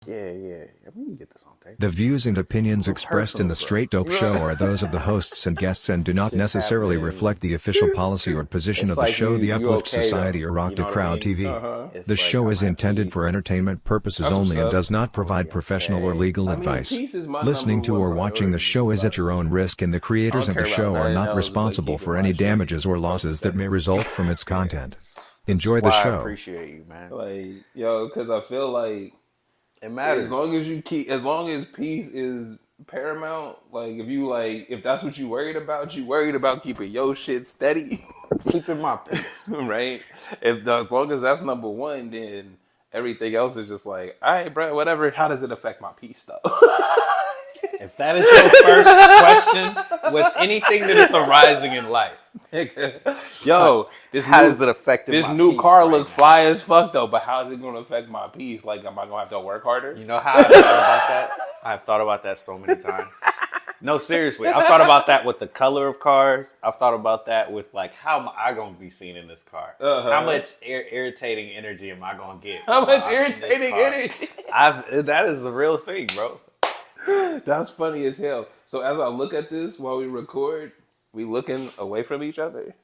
Yeah. We can get this on tape. The views and opinions expressed in the Straight Dope Show are those of the hosts and guests and do not necessarily reflect the official policy or position of the show, the Uplift Society, or Rock the Crowd TV. The show is intended for entertainment purposes only and does not provide professional or legal advice. Listening to or watching the show is at your own risk, and the creators of the show are not responsible for any damages or losses that may result from its content. Enjoy the show. I appreciate you, man. Like, yo, because I feel like it matters. As long as peace is paramount, like if that's what you worried about keeping your shit steady. Keeping my peace. Right? As long as that's number one, then everything else is just like, all right, bro, whatever. How does it affect my peace, though? If that is your first question with anything that is arising in life. Yo, how does it affect this new car look fly as fuck though, but how is it gonna affect my peace? Like, am I gonna have to work harder? You know how I've thought about that? I've thought about that so many times. No, seriously. I've thought about that with the color of cars. I've thought about that with like, how am I gonna be seen in this car? How much irritating energy am I gonna get? How much irritating energy? That is a real thing, bro. That's funny as hell. So as I look at this while we record, we looking away from each other.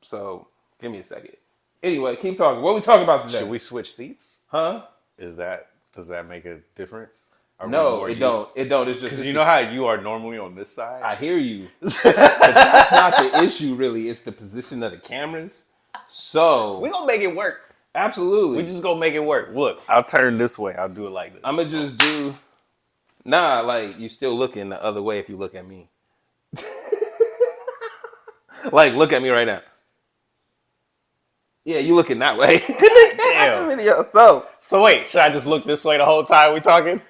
So give me a second. Anyway, keep talking. What are we talking about today? Should we switch seats? Huh? Does that make a difference? No, it don't. It don't. It's just because you know how you are normally on this side. I hear you, but that's not the issue. Really, it's the position of the cameras. So we gonna make it work. Absolutely, we just gonna make it work. Look, I'll turn this way. I'll do it like this. I'm gonna just do. Nah, like you still looking the other way if you look at me. Like, look at me right now. Yeah, you looking that way. Damn. Video. So wait, should I just look this way the whole time we talking?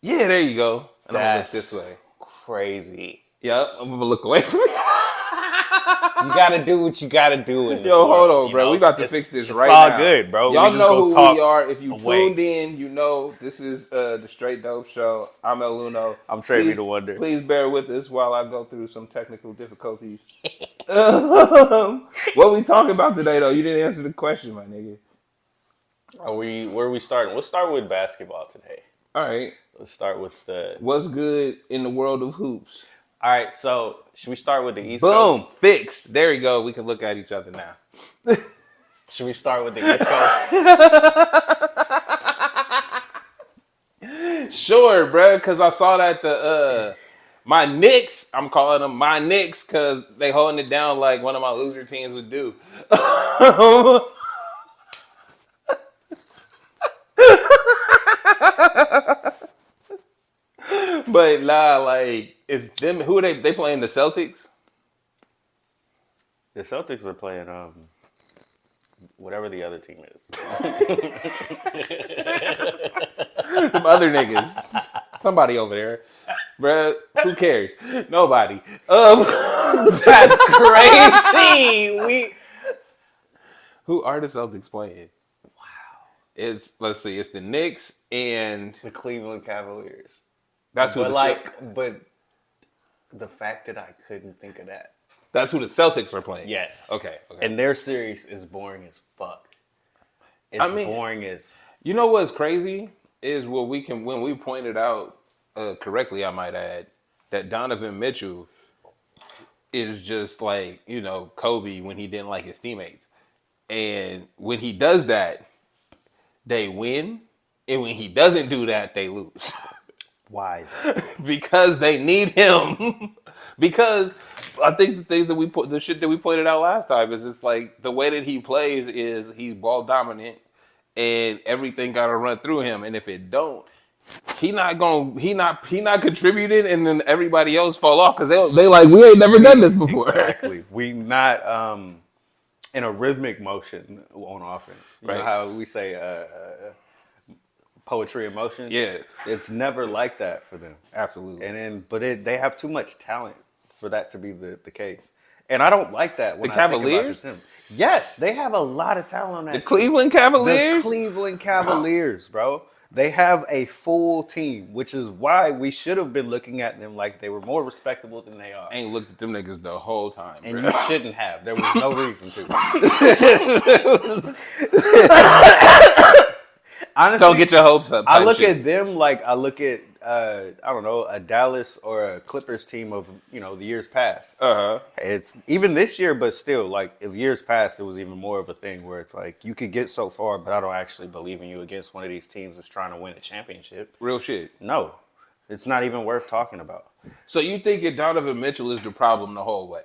Yeah, there you go. And that's I'm gonna look this way. Crazy. Yep, I'm gonna look away from you. You gotta do what you gotta do in this Yo, hold world, on, bro. We about to fix this right now. It's now. all good, bro. Y'all know who we are. If you tuned in, you know this is the Straight Dope Show. I'm El Uno. I'm TraB the Wonder. Please bear with us while I go through some technical difficulties. What we talking about today, though? You didn't answer the question, my nigga. Where are we starting? Let's start with basketball today. All right. Let's start with what's good in the world of hoops. All right, so should we start with the East Coast? Boom, fixed. There you go. We can look at each other now. Should we start with the East Coast? Sure, bro, because I saw that my Knicks, I'm calling them my Knicks because they holding it down like one of my loser teams would do. But nah, like, it's them. Who are they playing? The Celtics? The Celtics are playing whatever the other team is. Them other niggas. Somebody over there. Bruh, who cares? Nobody. That's crazy. Who are the Celtics playing? Wow. It's the Knicks and the Cleveland Cavaliers. That's who but the fact that I couldn't think of that. That's who the Celtics are playing. Yes. Okay. And their series is boring as fuck. It's boring as. You know what's crazy is when we pointed out correctly, I might add, that Donovan Mitchell is just like, Kobe when he didn't like his teammates. And when he does that, they win. And when he doesn't do that, they lose. Why? Because they need him. Because I think the shit that we pointed out last time is it's like the way that he plays is he's ball dominant and everything got to run through him. And if it don't, he not contributing, and then everybody else fall off because they like, we ain't never done this before. Exactly. We not in a rhythmic motion on offense. You know how we say poetry in motion? Yeah. It's never like that for them. Absolutely. They have too much talent for that to be the case. And I don't like that when the Cavaliers? Think about the team. Yes, they have a lot of talent on that team. Cleveland Cavaliers? The Cleveland Cavaliers, bro. They have a full team, which is why we should have been looking at them like they were more respectable than they are. I ain't looked at them niggas the whole time, and bro. you shouldn't have. There was no reason to. honestly, don't get your hopes up. I look shit. at them like I look at I don't know, a Dallas or a Clippers team of the years past. It's even this year, but still, like if years past, it was even more of a thing where it's like you could get so far, but I don't actually believe in you against one of these teams that's trying to win a championship. Real shit. No, it's not even worth talking about. So you think that Donovan Mitchell is the problem the whole way?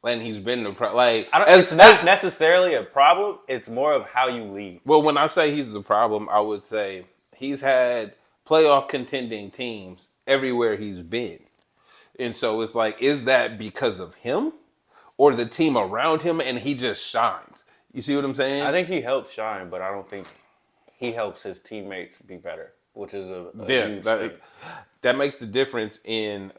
And he's been the problem. Like, it's not necessarily a problem. It's more of how you lead. Well, when I say he's the problem, I would say he's had playoff contending teams everywhere he's been. And so it's like, is that because of him or the team around him and he just shines? You see what I'm saying? I think he helps shine, but I don't think he helps his teammates be better, which is a huge thing. That makes the difference in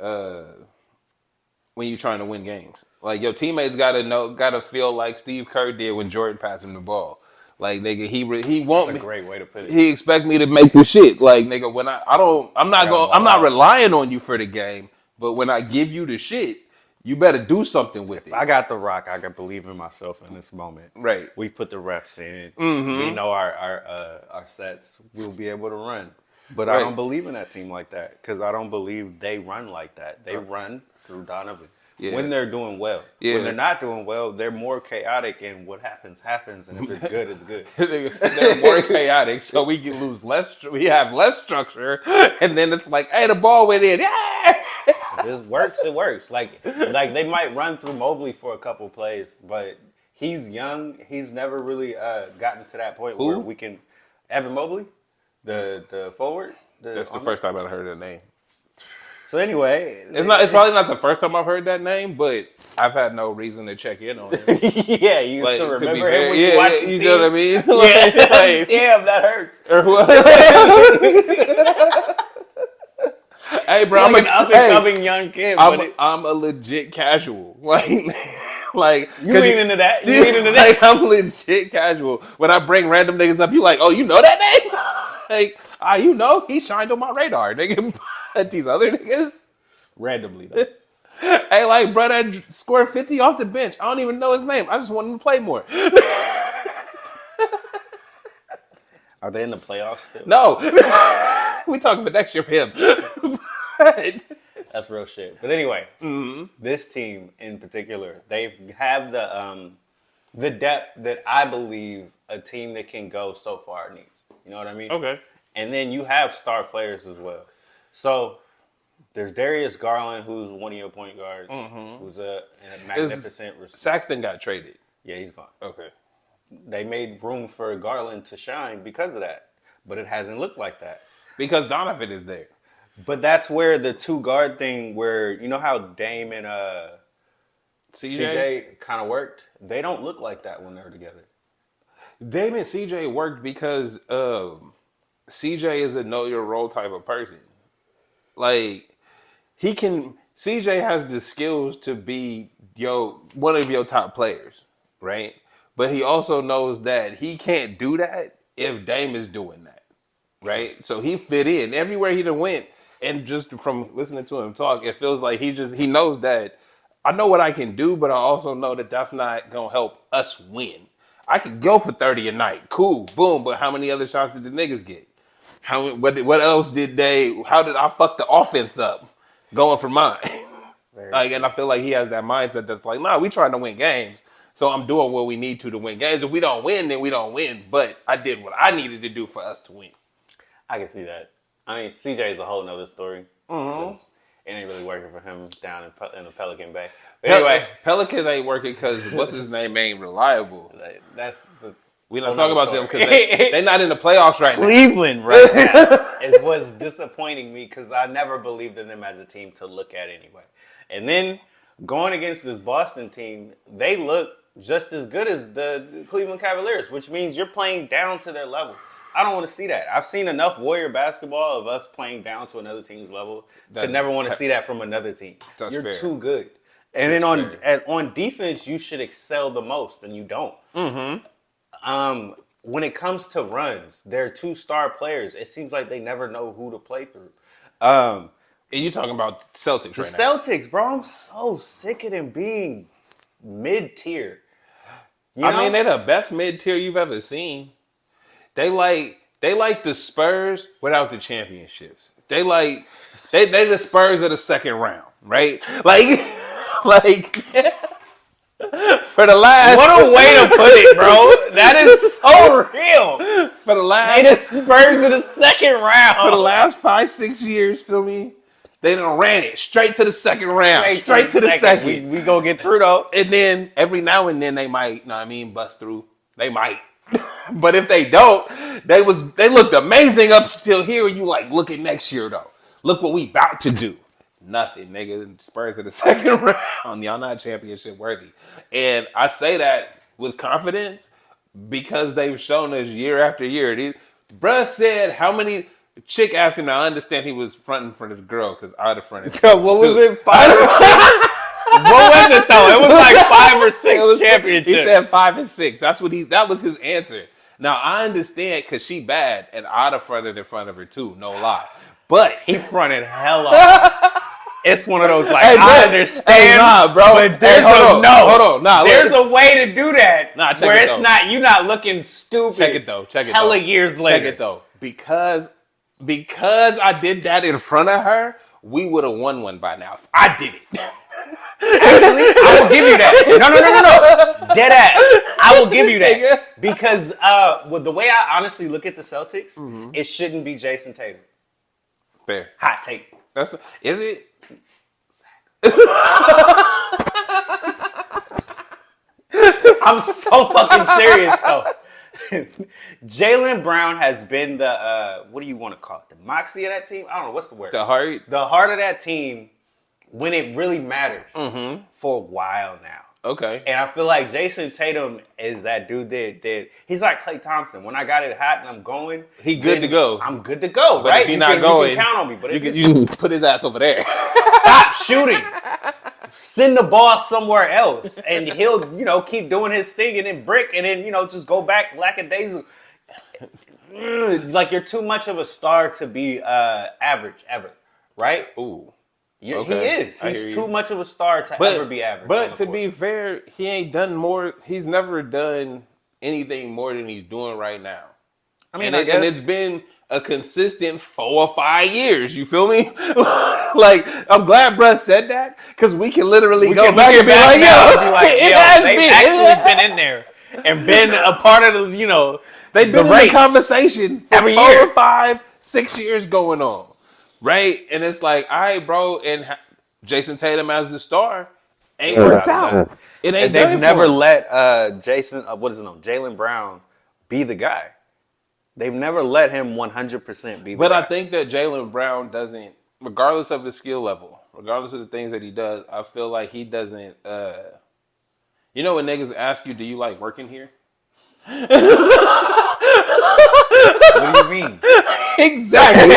when you're trying to win games. Like your teammates gotta feel like Steve Kerr did when Jordan passed him the ball. Like nigga, he won't. That's a great way to put it. He expect me to make the shit. Like nigga, when I'm not relying on you for the game. But when I give you the shit, you better do something with it. I got the rock. I can believe in myself in this moment. Right. We put the reps in. We know our sets. We'll be able to run. But I don't believe in that team like that because I don't believe they run like that. They run through Donovan. Yeah. When they're doing well. Yeah. When they're not doing well, they're more chaotic, and what happens, and if it's good, it's good. They're more chaotic, so we can lose less. We have less structure, and then it's like, hey, the ball went in. Yeah! If it works, it works. Like they might run through Mobley for a couple plays, but he's young. He's never really gotten to that point where we can. Evan Mobley, the forward. That's the first time I heard that name. So anyway, it's probably not the first time I've heard that name, but I've had no reason to check in on him. Yeah, you like, to remember him when you watch the team. You know what I mean? Like, damn, that hurts. Or what? Hey, bro, I'm an up and coming young kid. I'm a legit casual. Like you lean into that. You lean into that. Like I'm legit casual. When I bring random niggas up, you like, oh, you know that name? Like, you know, he shined on my radar, nigga. These other niggas, randomly though. Hey, like, bro, that scored 50 off the bench. I don't even know his name. I just want him to play more. Are they in the playoffs still? No. We talking about next year for him. That's real shit. But anyway, this team in particular, they have the depth that I believe a team that can go so far needs. You know what I mean? Okay. And then you have star players as well. So there's Darius Garland, who's one of your point guards, who's a magnificent receiver. Saxton got traded. Yeah, he's gone. Okay. They made room for Garland to shine because of that, but it hasn't looked like that. Because Donovan is there. But that's where the two guard thing, where you know how Dame and CJ kind of worked. They don't look like that when they're together. Dame and CJ worked because CJ is a know your role type of person. Like CJ has the skills to be one of your top players, right? But he also knows that he can't do that if Dame is doing that, right? So he fit in everywhere he done went, and just from listening to him talk, it feels like he knows that I know what I can do, but I also know that that's not gonna help us win. I could go for 30 a night, cool, boom. But how many other shots did the niggas get? What else did how did I fuck the offense up going for mine? And I feel like he has that mindset that's like, nah, we trying to win games. So I'm doing what we need to win games. If we don't win, then we don't win. But I did what I needed to do for us to win. I can see that. I mean, CJ is a whole nother story. It ain't really working for him down in the Pelican Bay. But anyway. Pelican ain't working because what's his name ain't reliable. We not talking about them because they not in the playoffs right now. Cleveland right now is what's disappointing me because I never believed in them as a team to look at anyway. And then going against this Boston team, they look just as good as the Cleveland Cavaliers, which means you're playing down to their level. I don't want to see that. I've seen enough Warrior basketball of us playing down to another team's level to never want to see that from another team. You're fair. Too good. And then on defense, you should excel the most, and you don't. When it comes to runs, they're two star players. It seems like they never know who to play through. And you talking about Celtics right now? The Celtics, bro. I'm so sick of them being mid-tier. I mean, they're the best mid-tier you've ever seen. They They like the Spurs without the championships. They the Spurs of the second round, right? Like for the last. What a way to put it, bro. That is so real. For the last. They the Spurs of the second round. For the last 5-6 years, feel me? They done ran it straight to the second round. Straight to the second. We gonna get through though. And then every now and then they might, bust through. They might. But if they don't, they looked amazing up until here. You like, look at next year though. Look what we about to do. Nothing, nigga. Spurs in the second round. Y'all not championship worthy. And I say that with confidence because they've shown us year after year. Bruh said how many. Chick asked him. Now I understand he was fronting for the girl because I'd have fronted. What was it? 5 or 6? What was it though? It was like 5 or 6 championships. He said 5 and 6. That was his answer. Now I understand because she bad and I'd have fronted in front of her too. No lie. But he fronted hella. It's one of those like I understand, bro. But there's hold on. Nah, there's a way to do that. Nah, check where it it's though. not you're not looking stupid. Check it though. Hella years later. Check it though. Because I did that in front of her, we would have won one by now. If I did it. Actually, I will give you that. No. Dead ass. I will give you that. Because with the way I honestly look at the Celtics, it shouldn't be Jason Tatum. Fair. Hot take. Is it? I'm so fucking serious though. Jaylen Brown has been the what do you want to call it? The moxie of that team? I don't know what's the word. The heart of that team when it really matters for a while now. Okay. And I feel like Jason Tatum is that dude that he's like Klay Thompson. When I got it hot and I'm going, he good to go. I'm good to go, but right? If he's not going, you can count on me. But you can put his ass over there. Stop shooting. Send the ball somewhere else, and he'll keep doing his thing, and then brick, and then just go back lackadaisical. Like you're too much of a star to be average ever, right? Ooh. Okay. He is. He's too much of a star to ever be average. But to be fair, he ain't done more. He's never done anything more than he's doing right now. I mean, and it's been a consistent 4 or 5 years. You feel me? Like, I'm glad Bruh said that because we can literally go back and be like, they've actually been in there and been a part of the, they've been in the conversation for every 4 or 5, 6 years going on. Right? And it's like, all right, bro, and Jason Tatum as the star ain't worked out. It ain't. They've never let Jaylen Brown be the guy. They've never let him 100% be the guy. But I think that Jaylen Brown doesn't, regardless of his skill level, regardless of the things that he does, I feel like he doesn't, when niggas ask you, do you like working here? What do you mean? Exactly.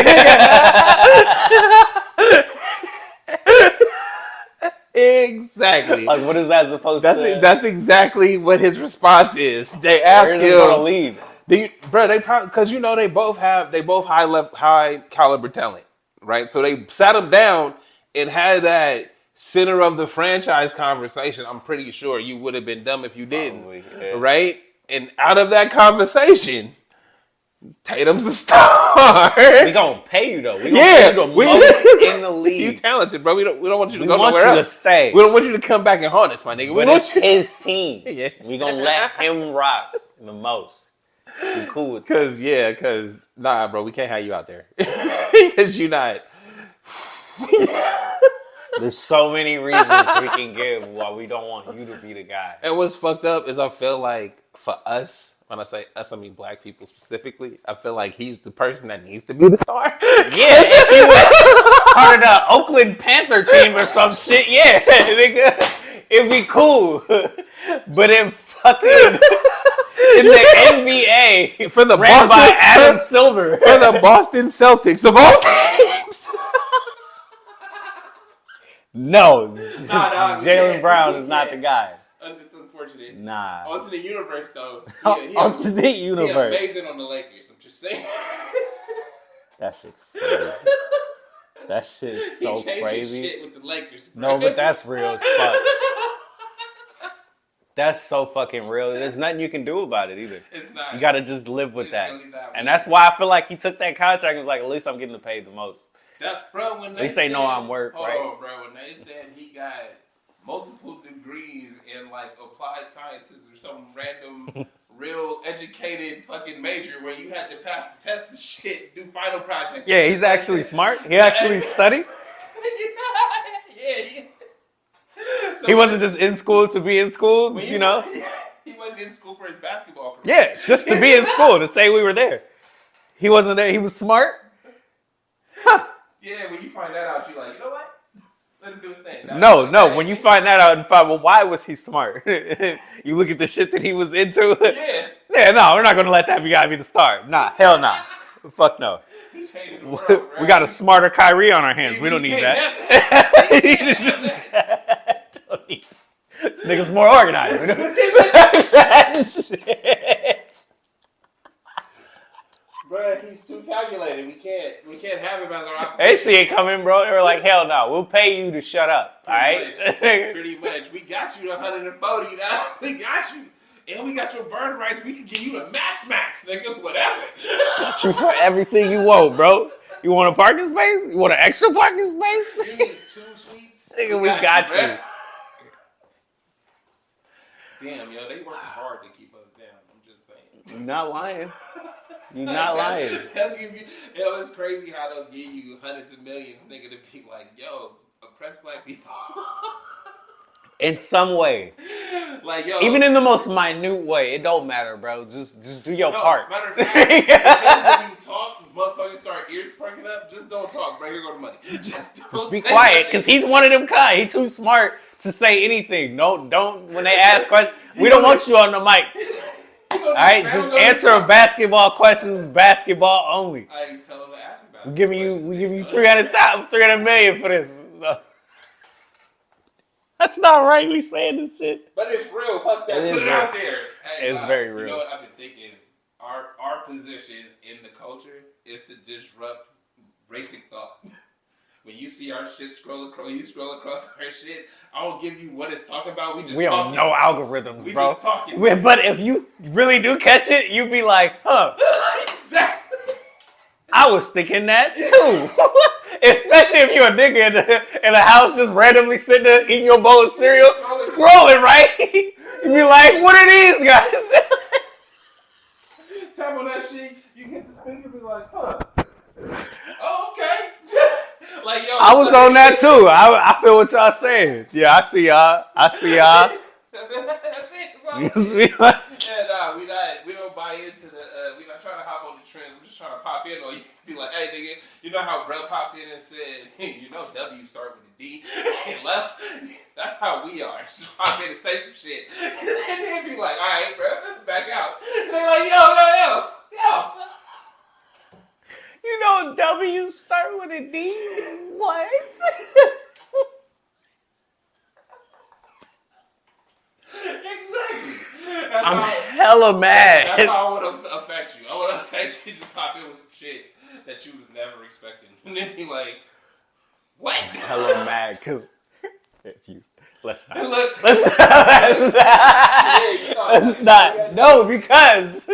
Exactly. Like, what is that supposed to? That's exactly what his response is. They ask him, gonna lead. They probably because they both high caliber talent, right? So they sat him down and had that center of the franchise conversation. I'm pretty sure you would have been dumb if you didn't, right? And out of that conversation, Tatum's the star. We gonna pay you though. We gonna pay you the most in the league. You talented, bro. We don't want you to go nowhere else. We want you to stay. We don't want you to come back and haunt us, my nigga. But it's his team. Yeah. We gonna let him rock the most. We cool with that. Cause nah, bro, we can't have you out there. Cause you not. There's so many reasons we can give why we don't want you to be the guy. And what's fucked up is I feel like for us, when I say us, I mean black people specifically, I feel like he's the person that needs to be the star. Yeah, if he was part of the Oakland Panther team or some shit, yeah, nigga, it'd be cool. But in the NBA, for the ran by Adam Silver, for the Boston Celtics of all teams. No, Jaylen Brown is not the guy. It's unfortunate. Nah. Alternate universe, though. Alternate universe. He's amazing on the Lakers. I'm just saying. That shit's crazy. That shit's so crazy. Shit with the Lakers, no, but that's real as fuck. That's so fucking real. There's nothing you can do about it either. It's not. You got to just live with that. Really and that's why I feel like he took that contract and was like, at least I'm getting paid the most. Bro, when at least they know I'm work, right? Oh, bro, when they said he got multiple degrees in like applied sciences or some random, real educated fucking major where you had to pass the test and shit, do final projects. Yeah, he's actually smart. He actually studied. Yeah. So he wasn't just in school to be in school, you know? He wasn't in school for his basketball career. Yeah, just to be in school, to say we were there. He wasn't there. He was smart. Huh. Yeah, when you find that out, you're like, you know what? Let him do his thing. No. When you find that out and find, well, why was he smart? You look at the shit that he was into. Yeah. Yeah, no, we're not going to let that guy be the star. Nah, hell nah. Fuck no. He's changing the world, right? We got a smarter Kyrie on our hands. We don't need that. This nigga's more organized. Bro, he's too calculated. We can't have him as our opposition. They see it coming, bro. They were like, hell no. We'll pay you to shut up. All right? Pretty much. We got you 140 now. We got you. And we got your bird rights. We can give you the max, nigga. Whatever. Got you for everything you want, bro. You want a parking space? You want an extra parking space? You need 2 suites. Nigga, we got you. Damn, yo, they working hard to keep us down. I'm just saying. You're not lying. You're not lying. They'll give you, yo, it's crazy how they'll give you hundreds of millions, nigga, to be like, yo, oppress black people. In some way. Like, yo. Even in the most minute way. It don't matter, bro. Just do your part. Matter of fact, when you talk, motherfuckers start ears perking up, just don't talk, bro. Here go the money. Just be quiet, because he's one of them kind. He's too smart to say anything. Don't when they ask questions, we don't want you on the mic. All right, just answer basketball questions, basketball only. I tell them to ask me about it. We give you 300 million for this. No. That's not right. We saying this shit. But it's real. Fuck that. Put it out there. Hey, it's very real. You know what I've been thinking? Our position in the culture is to disrupt basic thought. When you see our shit scroll across our shit, I don't give you what it's talking about. We don't know algorithms, we bro. Just talking. But if you really do catch it, you be like, huh. Exactly. I was thinking that too. Especially if you're a nigga in a house just randomly sitting there eating your bowl of cereal, scrolling, right? You be like, what are these guys? Tap on that shit, you get the finger, be like, huh. Oh, okay. Like, yo, I was on that too. I feel what y'all saying. Yeah, I see y'all. That's it. Yeah, nah, we don't buy into the. We not trying to hop on the trends. We're just trying to pop in on you. Be like, hey, nigga, you know how bro popped in and said, you know, W start with a D and left. That's how we are. Just pop in and say some shit, and then be like, all right, bro, back out. And they like, yo. You know, W start with a D. What? Exactly. I'm hella mad. That's how I want to affect you. I want to affect you to pop in with some shit that you was never expecting. And then be like, what? I'm hella mad because if you let's not. Let's not. No, because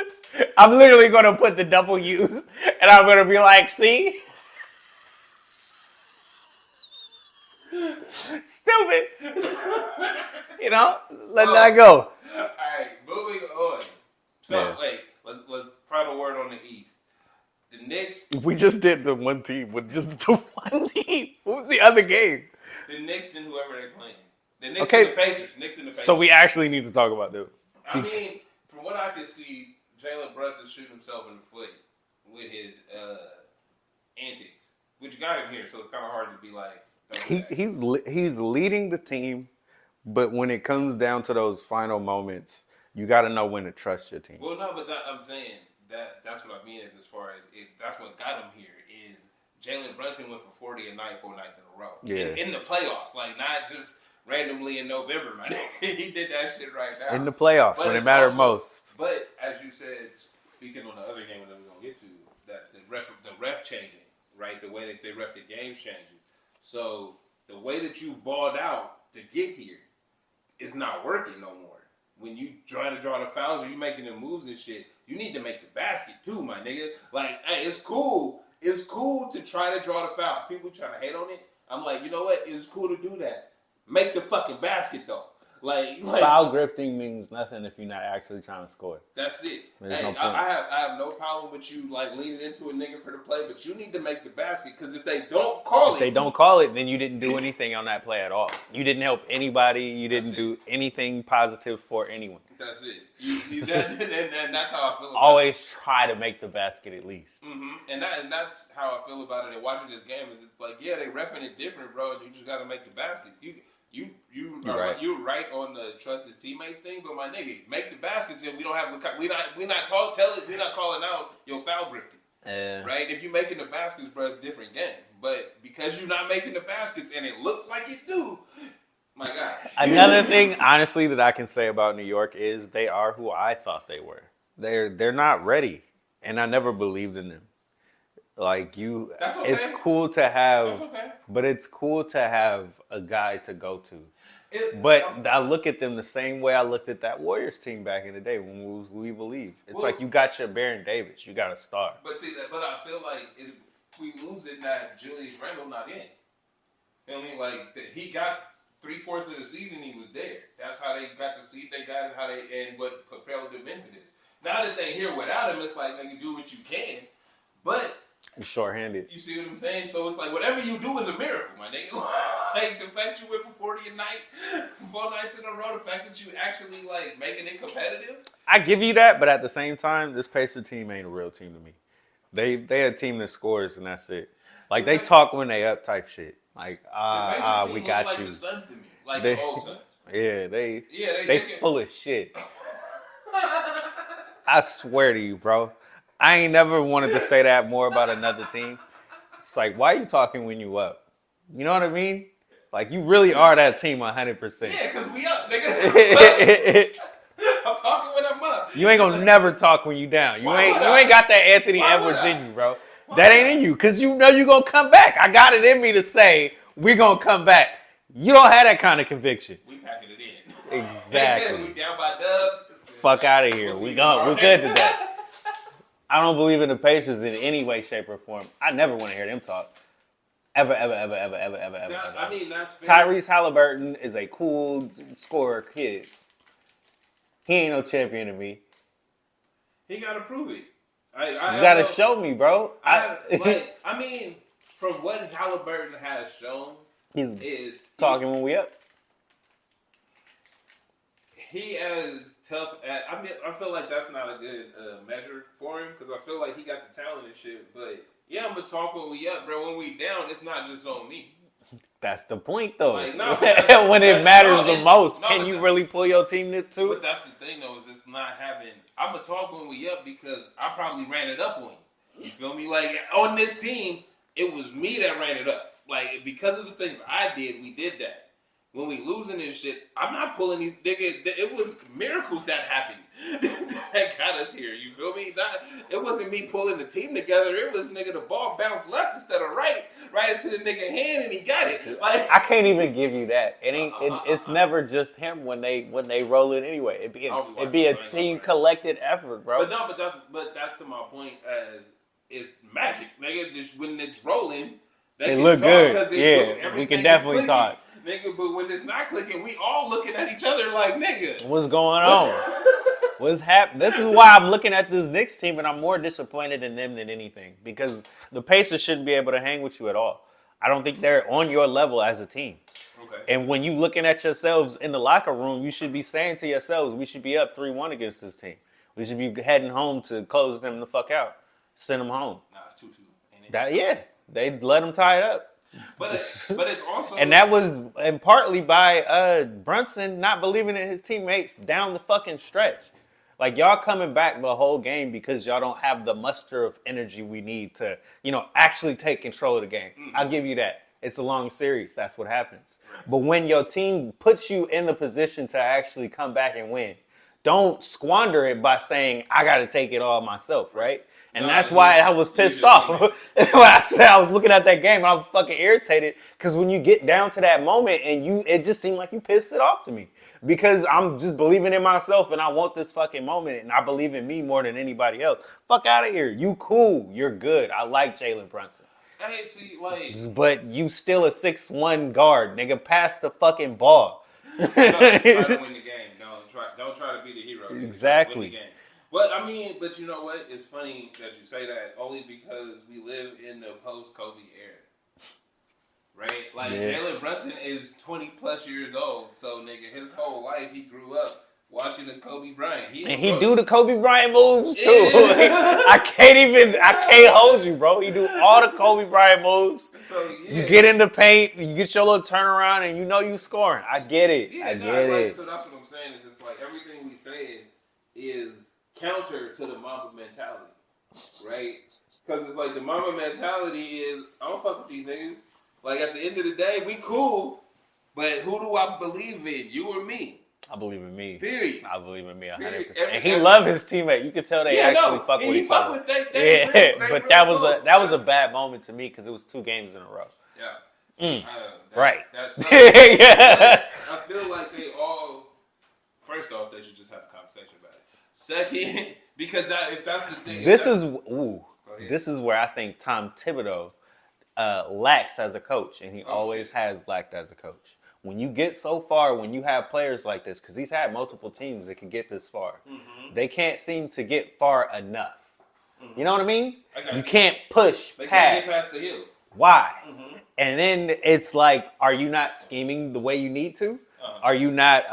I'm literally gonna put the W's and I'm gonna be like, see? Stupid. You know? Let that go. Alright, moving on. So wait, let's final word on the East. The Knicks. We just did the one team with just the one team. What was the other game? The Knicks and whoever they're playing. The Knicks and the Pacers. Knicks and the Pacers. So we actually need to talk about them. I mean, from what I can see, Jalen Brunson shooting himself in the foot with his antics, which got him here. So it's kind of hard to be like. He's leading the team, but when it comes down to those final moments, you got to know when to trust your team. Well, no, but I'm saying that's what I mean is as far as that's what got him here is Jalen Brunson went for 40 a night 4 nights in a row. Yeah. In the playoffs, like not just randomly in November, man. He did that shit right now. In the playoffs, when it mattered most. But as you said, speaking on the other game that we're gonna get to, that the ref changing, right? The way that they ref the game changing. So the way that you balled out to get here is not working no more. when you trying to draw the fouls or you making the moves and shit, you need to make the basket too, my nigga. Like, hey, it's cool. It's cool to try to draw the foul. People trying to hate on it. I'm like, you know what? It's cool to do that. Make the fucking basket though. Like foul grifting means nothing if you're not actually trying to score. That's it. There's hey, no I have no problem with you like leaning into a nigga for the play, but you need to make the basket because if they don't call it, then you didn't do anything on that play at all. You didn't help anybody. You didn't do anything positive for anyone. That's it. And that's how I feel about Always try to make the basket at least. Mm-hmm. And that's how I feel about it. And watching this game is it's like, yeah, they reffing it different, bro. And you just got to make the baskets. You're right on the trust his teammates thing, but my nigga, make the baskets and we not calling out your foul grifting. Right? If you're making the baskets, bro, it's a different game. But because you're not making the baskets and it looked like you do, my God. Another thing, honestly, that I can say about New York is they are who I thought they were. They're not ready, and I never believed in them. Like That's okay. It's cool to have, That's okay. but it's cool to have a guy to go to. But I look at them the same way I looked at that Warriors team back in the day when we believe. It's like you got your Baron Davis, you got a star. But I feel like if we lose it, that Julius Randle not in. You know what I mean? Like he got 3/4 of the season, he was there. That's how they got the seat they got and what propelled them into this. Now that they here without him, it's like nigga, do what you can, but. You're short-handed. You see what I'm saying? So it's like whatever you do is a miracle, my nigga. Like the fact you went for 40 a night, 4 nights in a row, the fact that you actually like making it competitive. I give you that, but at the same time, this Pacer team ain't a real team to me. They a team that scores and that's it. Like they talk when they up type shit. Like we got like you. The Suns to me, like the old Suns. Yeah, they full of shit. I swear to you, bro. I ain't never wanted to say that more about another team. It's like, why are you talking when you up? You know what I mean? Like, you really are that team 100%. Yeah, because we up, nigga. I'm talking when I'm up. You ain't gonna never talk when you down. You ain't got that Anthony Edwards in you, bro. That ain't in you, because you know you gonna come back. I got it in me to say, we gonna come back. You don't have that kind of conviction. We packing it in. Exactly. We down by dub. Fuck out of here. We good today. I don't believe in the Pacers in any way, shape, or form. I never want to hear them talk. Ever. I mean, that's fair. Tyrese Halliburton is a cool scorer kid. He ain't no champion to me. He got to prove it. You got to show me, bro. I mean, from what Halliburton has shown, he's talking when we up. He as tough as, I mean, I feel like that's not a good measure for him because I feel like he got the talent and shit. But yeah, I'm gonna talk when we up, bro. When we down, it's not just on me. That's the point, though. Like, no, when it matters the most, can you really pull your team to? But that's the thing, though, is it's not having. I'm gonna talk when we up because I probably ran it up on you. You feel me? Like on this team, it was me that ran it up. Like because of the things I did, we did that. When we losing this shit, I'm not pulling these nigga. It was miracles that happened that got us here. You feel me? It wasn't me pulling the team together. It was nigga the ball bounced left instead of right into the nigga hand, and he got it. Like I can't even give you that. It's never just him when they roll it anyway. It'd be a team collected effort, bro. But that's to my point as it's magic, nigga. When it's rolling, they look good. Yeah, we can definitely talk. Nigga, but when it's not clicking, we all looking at each other like, nigga. What's going on? What's happening? This is why I'm looking at this Knicks team and I'm more disappointed in them than anything. Because the Pacers shouldn't be able to hang with you at all. I don't think they're on your level as a team. Okay. And when you looking at yourselves in the locker room, you should be saying to yourselves, we should be up 3-1 against this team. We should be heading home to close them the fuck out. Send them home. Nah, it's 2-2. Yeah, they let them tie it up. But it's also and that was partly by Brunson not believing in his teammates down the fucking stretch. Like y'all coming back the whole game because y'all don't have the muster of energy we need to, actually take control of the game. Mm-hmm. I'll give you that. It's a long series. That's what happens. But when your team puts you in the position to actually come back and win, don't squander it by saying, I got to take it all myself, right? And that's why I was pissed off. When I said I was looking at that game, I was fucking irritated because when you get down to that moment and it just seemed like you pissed it off to me. because I'm just believing in myself and I want this fucking moment and I believe in me more than anybody else. Fuck out of here. You cool. You're good. I like Jalen Brunson. I hate to see, like... But you still a 6'1" guard. Nigga, pass the fucking ball. Try to win the game. Don't try to be the hero. Exactly. Win the game. But, I mean, but you know what? It's funny that you say that only because we live in the post-Kobe era. Right? Like, Jalen Brunson is 20 plus years old. So, nigga, his whole life he grew up watching the Kobe Bryant. He do the Kobe Bryant moves too. I can't hold you, bro. He do all the Kobe Bryant moves. So, you get in the paint, you get your little turnaround, and you know you scoring. I get it. Yeah, I get it. So that's what I'm saying is it's like everything we say is counter to the Mamba mentality, right? Because it's like the Mamba mentality is I don't fuck with these niggas. Like, at the end of the day, we cool, but who do I believe in? You or me? I believe in me. Period. I believe in me 100%. And he loved his teammate. You could tell they fuck with each other. But that was a bad moment to me because it was 2 games in a row. Yeah. Right. I feel like they all. First off, they should just have a conversation about it. Second, because if that's the thing. This is where I think Tom Thibodeau lacks as a coach, and he always has lacked as a coach. When you get so far, when you have players like this, because he's had multiple teams that can get this far, they can't seem to get far enough. You know what I mean? You can't push they past. Can't get past the hill. Why? And then it's like, are you not scheming the way you need to? Are you not?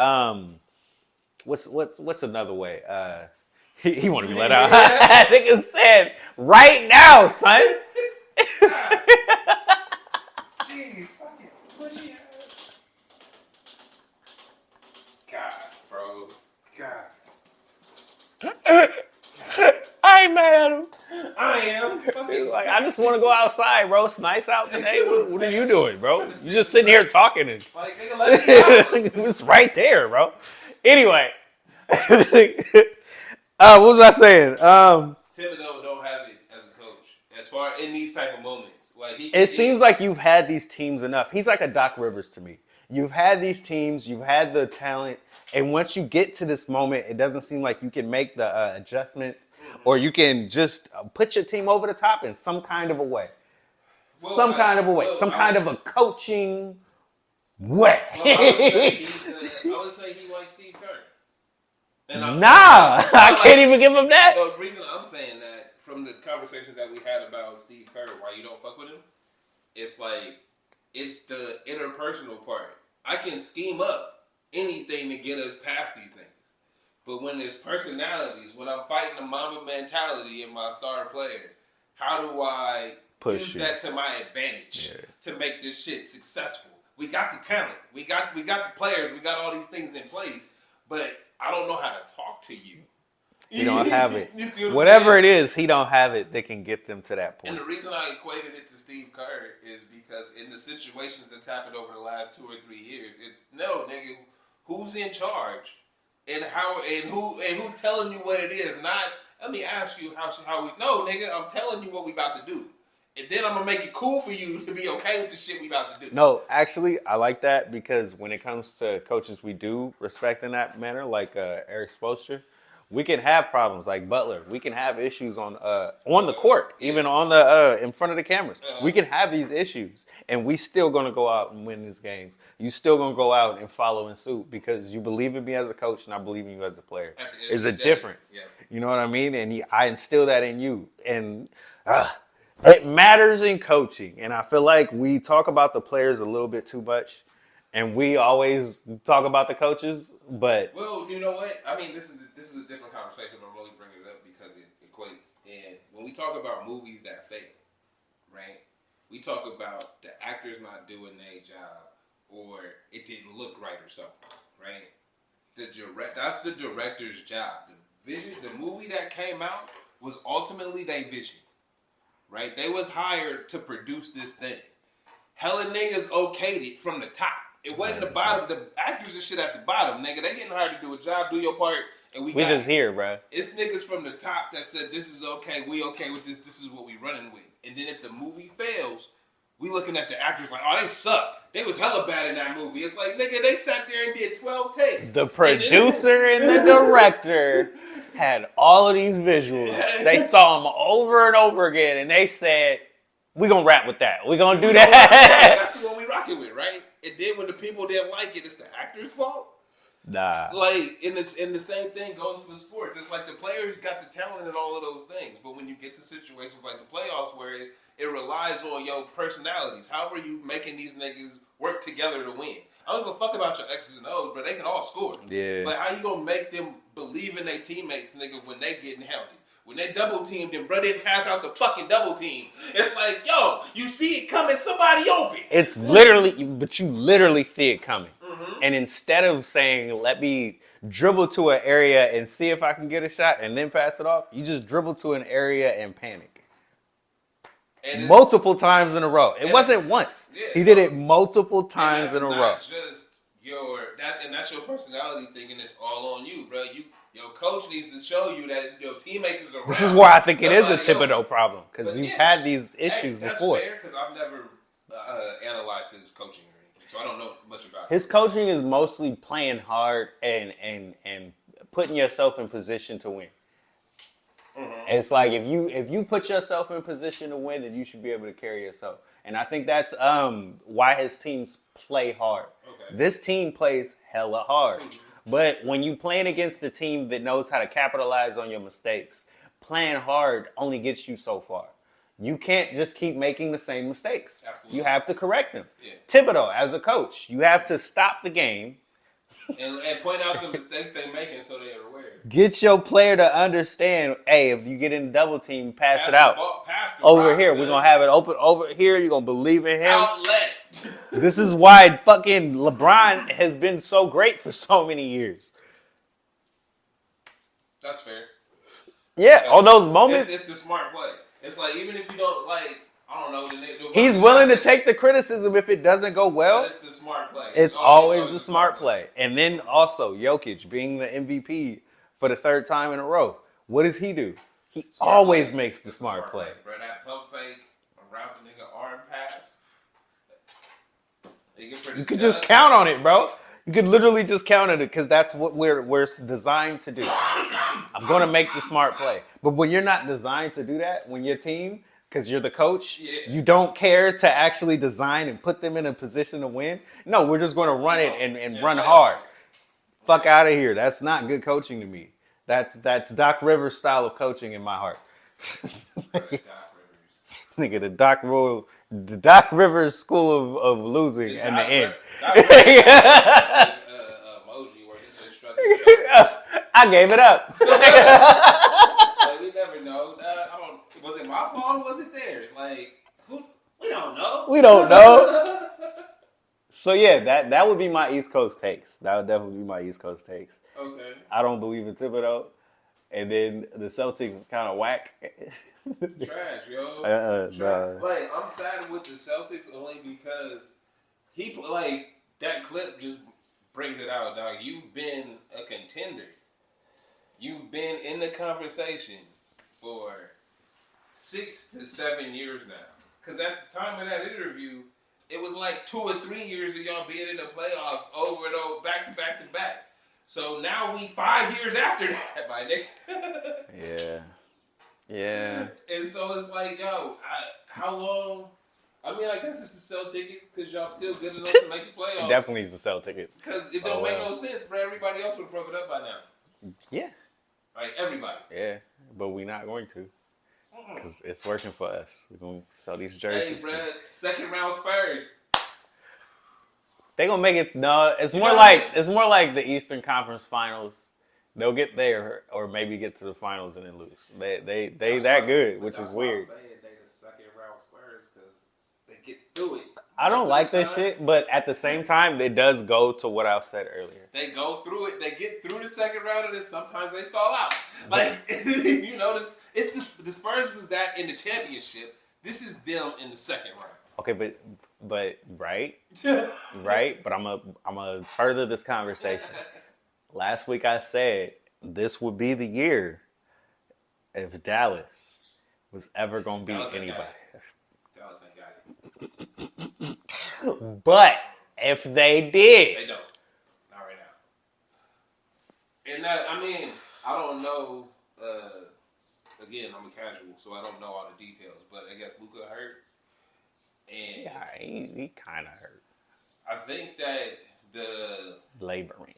What's another way? He want to be let out. Nigga said, right now, son. Jeez, fucking pushy ass. God, bro. God. I ain't mad at him. I am. Like, I just want to go outside, bro. It's nice out today. What are you doing, bro? You just sitting here talking and it's right there, bro. Anyway, what was I saying? Thibodeau don't have it as a coach as far in these type of moments. Like it seems like you've had these teams enough. He's like a Doc Rivers to me. You've had these teams, you've had the talent, and once you get to this moment, it doesn't seem like you can make the adjustments or you can just put your team over the top in some kind of a way. Some kind of a coaching way. I would say he likes Steve Kerr. I can't even give him that. The reason I'm saying that, from the conversations that we had about Steve Kerr, why you don't fuck with him, it's like, it's the interpersonal part. I can scheme up anything to get us past these things. But when there's personalities, when I'm fighting the Mamba mentality in my star player, how do I use that to my advantage to make this shit successful? We got the talent. We got the players. We got all these things in place. But I don't know how to talk to you. He don't have it. Whatever it is, he don't have it that can get them to that point. And the reason I equated it to Steve Kerr is because in the situations that's happened over the last 2 or 3 years, it's no nigga, who's in charge and who telling you what it is. Not let me ask you how we no nigga, I'm telling you what we about to do. And then I'm gonna make it cool for you to be okay with the shit we about to do. No, actually, I like that because when it comes to coaches we do respect in that manner, like Eric Spoelstra, we can have problems like Butler. We can have issues on the court, even on the in front of the cameras. We can have these issues, and we still gonna go out and win these games. You still gonna go out and follow in suit because you believe in me as a coach, and I believe in you as a player. There's a difference. Yeah. You know what I mean? And I instill that in you, and it matters in coaching. And I feel like we talk about the players a little bit too much. And we always talk about the coaches, but... Well, you know what? I mean, this is a different conversation, but I'm really bringing it up because it equates. And when we talk about movies that fail, right? We talk about the actors not doing their job or it didn't look right or something, right? That's the director's job. The movie that came out was ultimately their vision, right? They was hired to produce this thing. Hella niggas okayed it from the top. It wasn't the bottom. The actors and shit at the bottom, nigga. They getting hired to do a job, do your part, and we just here, bro. It's niggas from the top that said this is okay, we okay with this. This is what we running with. And then if the movie fails, we looking at the actors like, oh, they suck. They was hella bad in that movie. It's like, nigga, they sat there and did 12 takes. The producer and the director had all of these visuals. They saw them over and over again, and they said, we gonna rap with that. We gonna do that. That's the one we rocking with, right? And then when the people didn't like it, it's the actor's fault. Nah. Like, in the same thing goes for sports. It's like the players got the talent and all of those things. But when you get to situations like the playoffs where it relies on your personalities, how are you making these niggas work together to win? I don't give a fuck about your X's and O's, but they can all score. Yeah. But how you gonna make them believe in their teammates, nigga, when they getting hounded? When they double teamed and bro didn't pass out the fucking double team. It's like, yo, you see it coming, somebody open. It's literally, but you literally see it coming. Mm-hmm. And instead of saying, let me dribble to an area and see if I can get a shot and then pass it off, you just dribble to an area and panic. And multiple times in a row. It wasn't once. Yeah, he did it multiple times in a row. Just that's your personality thing, and it's all on you, bro. Your coach needs to show you that your teammates is around. This is why I think it is a Thibodeau problem, because you've had these issues before. That's fair, because I've never analyzed his coaching or anything, so I don't know much about it. His coaching is mostly playing hard and putting yourself in position to win. Mm-hmm. It's like if you put yourself in position to win, then you should be able to carry yourself. And I think that's why his teams play hard. Okay. This team plays hella hard. Mm-hmm. But when you playing against the team that knows how to capitalize on your mistakes, playing hard only gets you so far. You can't just keep making the same mistakes. Absolutely. You have to correct them. Yeah. Thibodeau, as a coach, you have to stop the game. And point out the mistakes they're making so they're aware. Get your player to understand, hey, if you get in double team, pass it out. Over here, we're going to have it open over here. You're going to believe in him. Outlet. This is why fucking LeBron has been so great for so many years. That's fair. Yeah, all those moments. It's the smart play. It's like, even if you don't like, I don't know. He's willing to take the criticism if it doesn't go well. But it's the smart play. It's always the smart play. And then also Jokic being the MVP for the third time in a row. What does he do? He always makes the smart play. Bro, that pump fake around the nigga arm pass. You could just count on it, bro. You could literally just count on it because that's what we're designed to do. I'm going to make the smart play. But when you're not designed to do that, when your team, because you're the coach, you don't care to actually design and put them in a position to win. No, we're just going to run it and run hard. Fuck out of here. That's not good coaching to me. That's Doc Rivers style of coaching in my heart. Nigga, the Doc Rivers school of losing in the end. I gave it up. Like, we never know. Was it my fault or was it theirs? Like, we don't know. We don't know. So yeah, that would be my East Coast takes. That would definitely be my East Coast takes. Okay. I don't believe in Thibodeau. And then the Celtics is kind of whack. Trash, yo. Nah. Like, I'm sad with the Celtics only because that clip just brings it out, dog. You've been a contender. You've been in the conversation for 6 to 7 years now. Because at the time of that interview, it was like 2 or 3 years of y'all being in the playoffs over and over, back to back to back. So now we 5 years after that, my nigga. Yeah. And so it's like, yo, how long? I mean, I guess it's to sell tickets because y'all still good enough to make the playoffs. Definitely is to sell tickets. Because it don't make no sense, bro. Everybody else would have broke it up by now. Yeah. Like, everybody. Yeah, but we're not going to. Because it's working for us. We're going to sell these jerseys. Hey, bro, second round Spurs. They gonna make it. No, it's more like the Eastern Conference Finals. They'll get there or maybe get to the finals and then lose. They that good, which is weird. That's why I'm saying they the second round Spurs because they get through it. I don't like this shit, but at the same time, it does go to what I said earlier. They go through it. They get through the second round, and then sometimes they stall out. Like, you know, the Spurs was that in the championship. This is them in the second round. Okay, but right, but I'm a further this conversation. Last week I said this would be the year if Dallas was ever gonna beat anybody. Dallas ain't got it. But if they did, They don't. Not right now. And that, I mean, I don't know. Again, I'm a casual, so I don't know all the details. But I guess Luka hurt. And yeah, he kind of hurt. I think that the Laboring.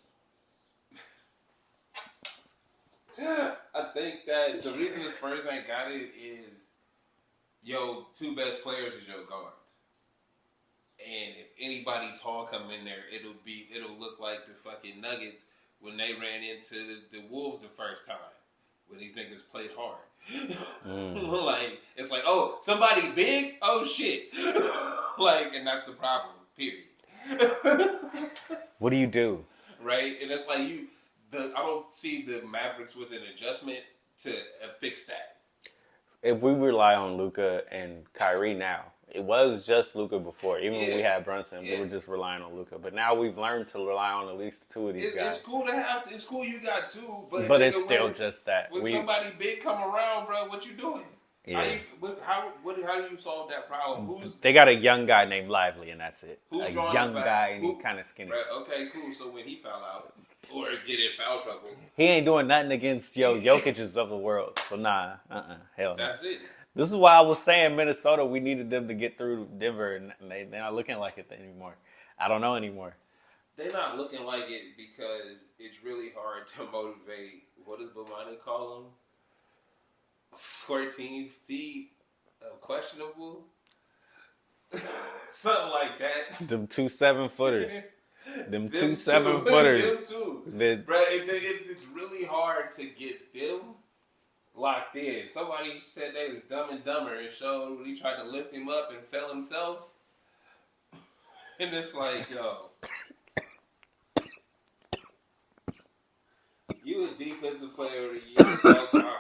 I think that the reason the Spurs ain't got it is your two best players is your guards. And if anybody tall come in there, it'll look like the fucking Nuggets when they ran into the Wolves the first time. When these niggas played hard. Like, it's like, oh, somebody big? Oh shit. Like, and that's the problem, period. What do you do? Right? And it's like I don't see the Mavericks with an adjustment to fix that. If we rely on Luka and Kyrie now, it was just Luka before. Even when we had Brunson, we were just relying on Luka. But now we've learned to rely on at least two of these guys. It's cool to have. It's cool you got two, but it's still just that. When somebody big come around, bro, what you doing? Yeah. How do you solve that problem? They got a young guy named Lively, and that's it. A drawing young the foul? guy, and he's kind of skinny. Right, okay, cool. So when he foul out or get in foul trouble, he ain't doing nothing against Jokic's of the world. So nah, hell no. That's it. This is why I was saying Minnesota, we needed them to get through Denver, and they're not looking like it anymore. I don't know anymore. They're not looking like it because it's really hard to motivate. What does Bovani call them? 14 feet of questionable? Something like that. Them 2 7-footers. Them 2 Them 7-footers. Bro, it's really hard to get them locked in. Somebody said they was Dumb and Dumber and showed when he tried to lift him up and fell himself. And it's like, yo, you a defensive player of the year all times.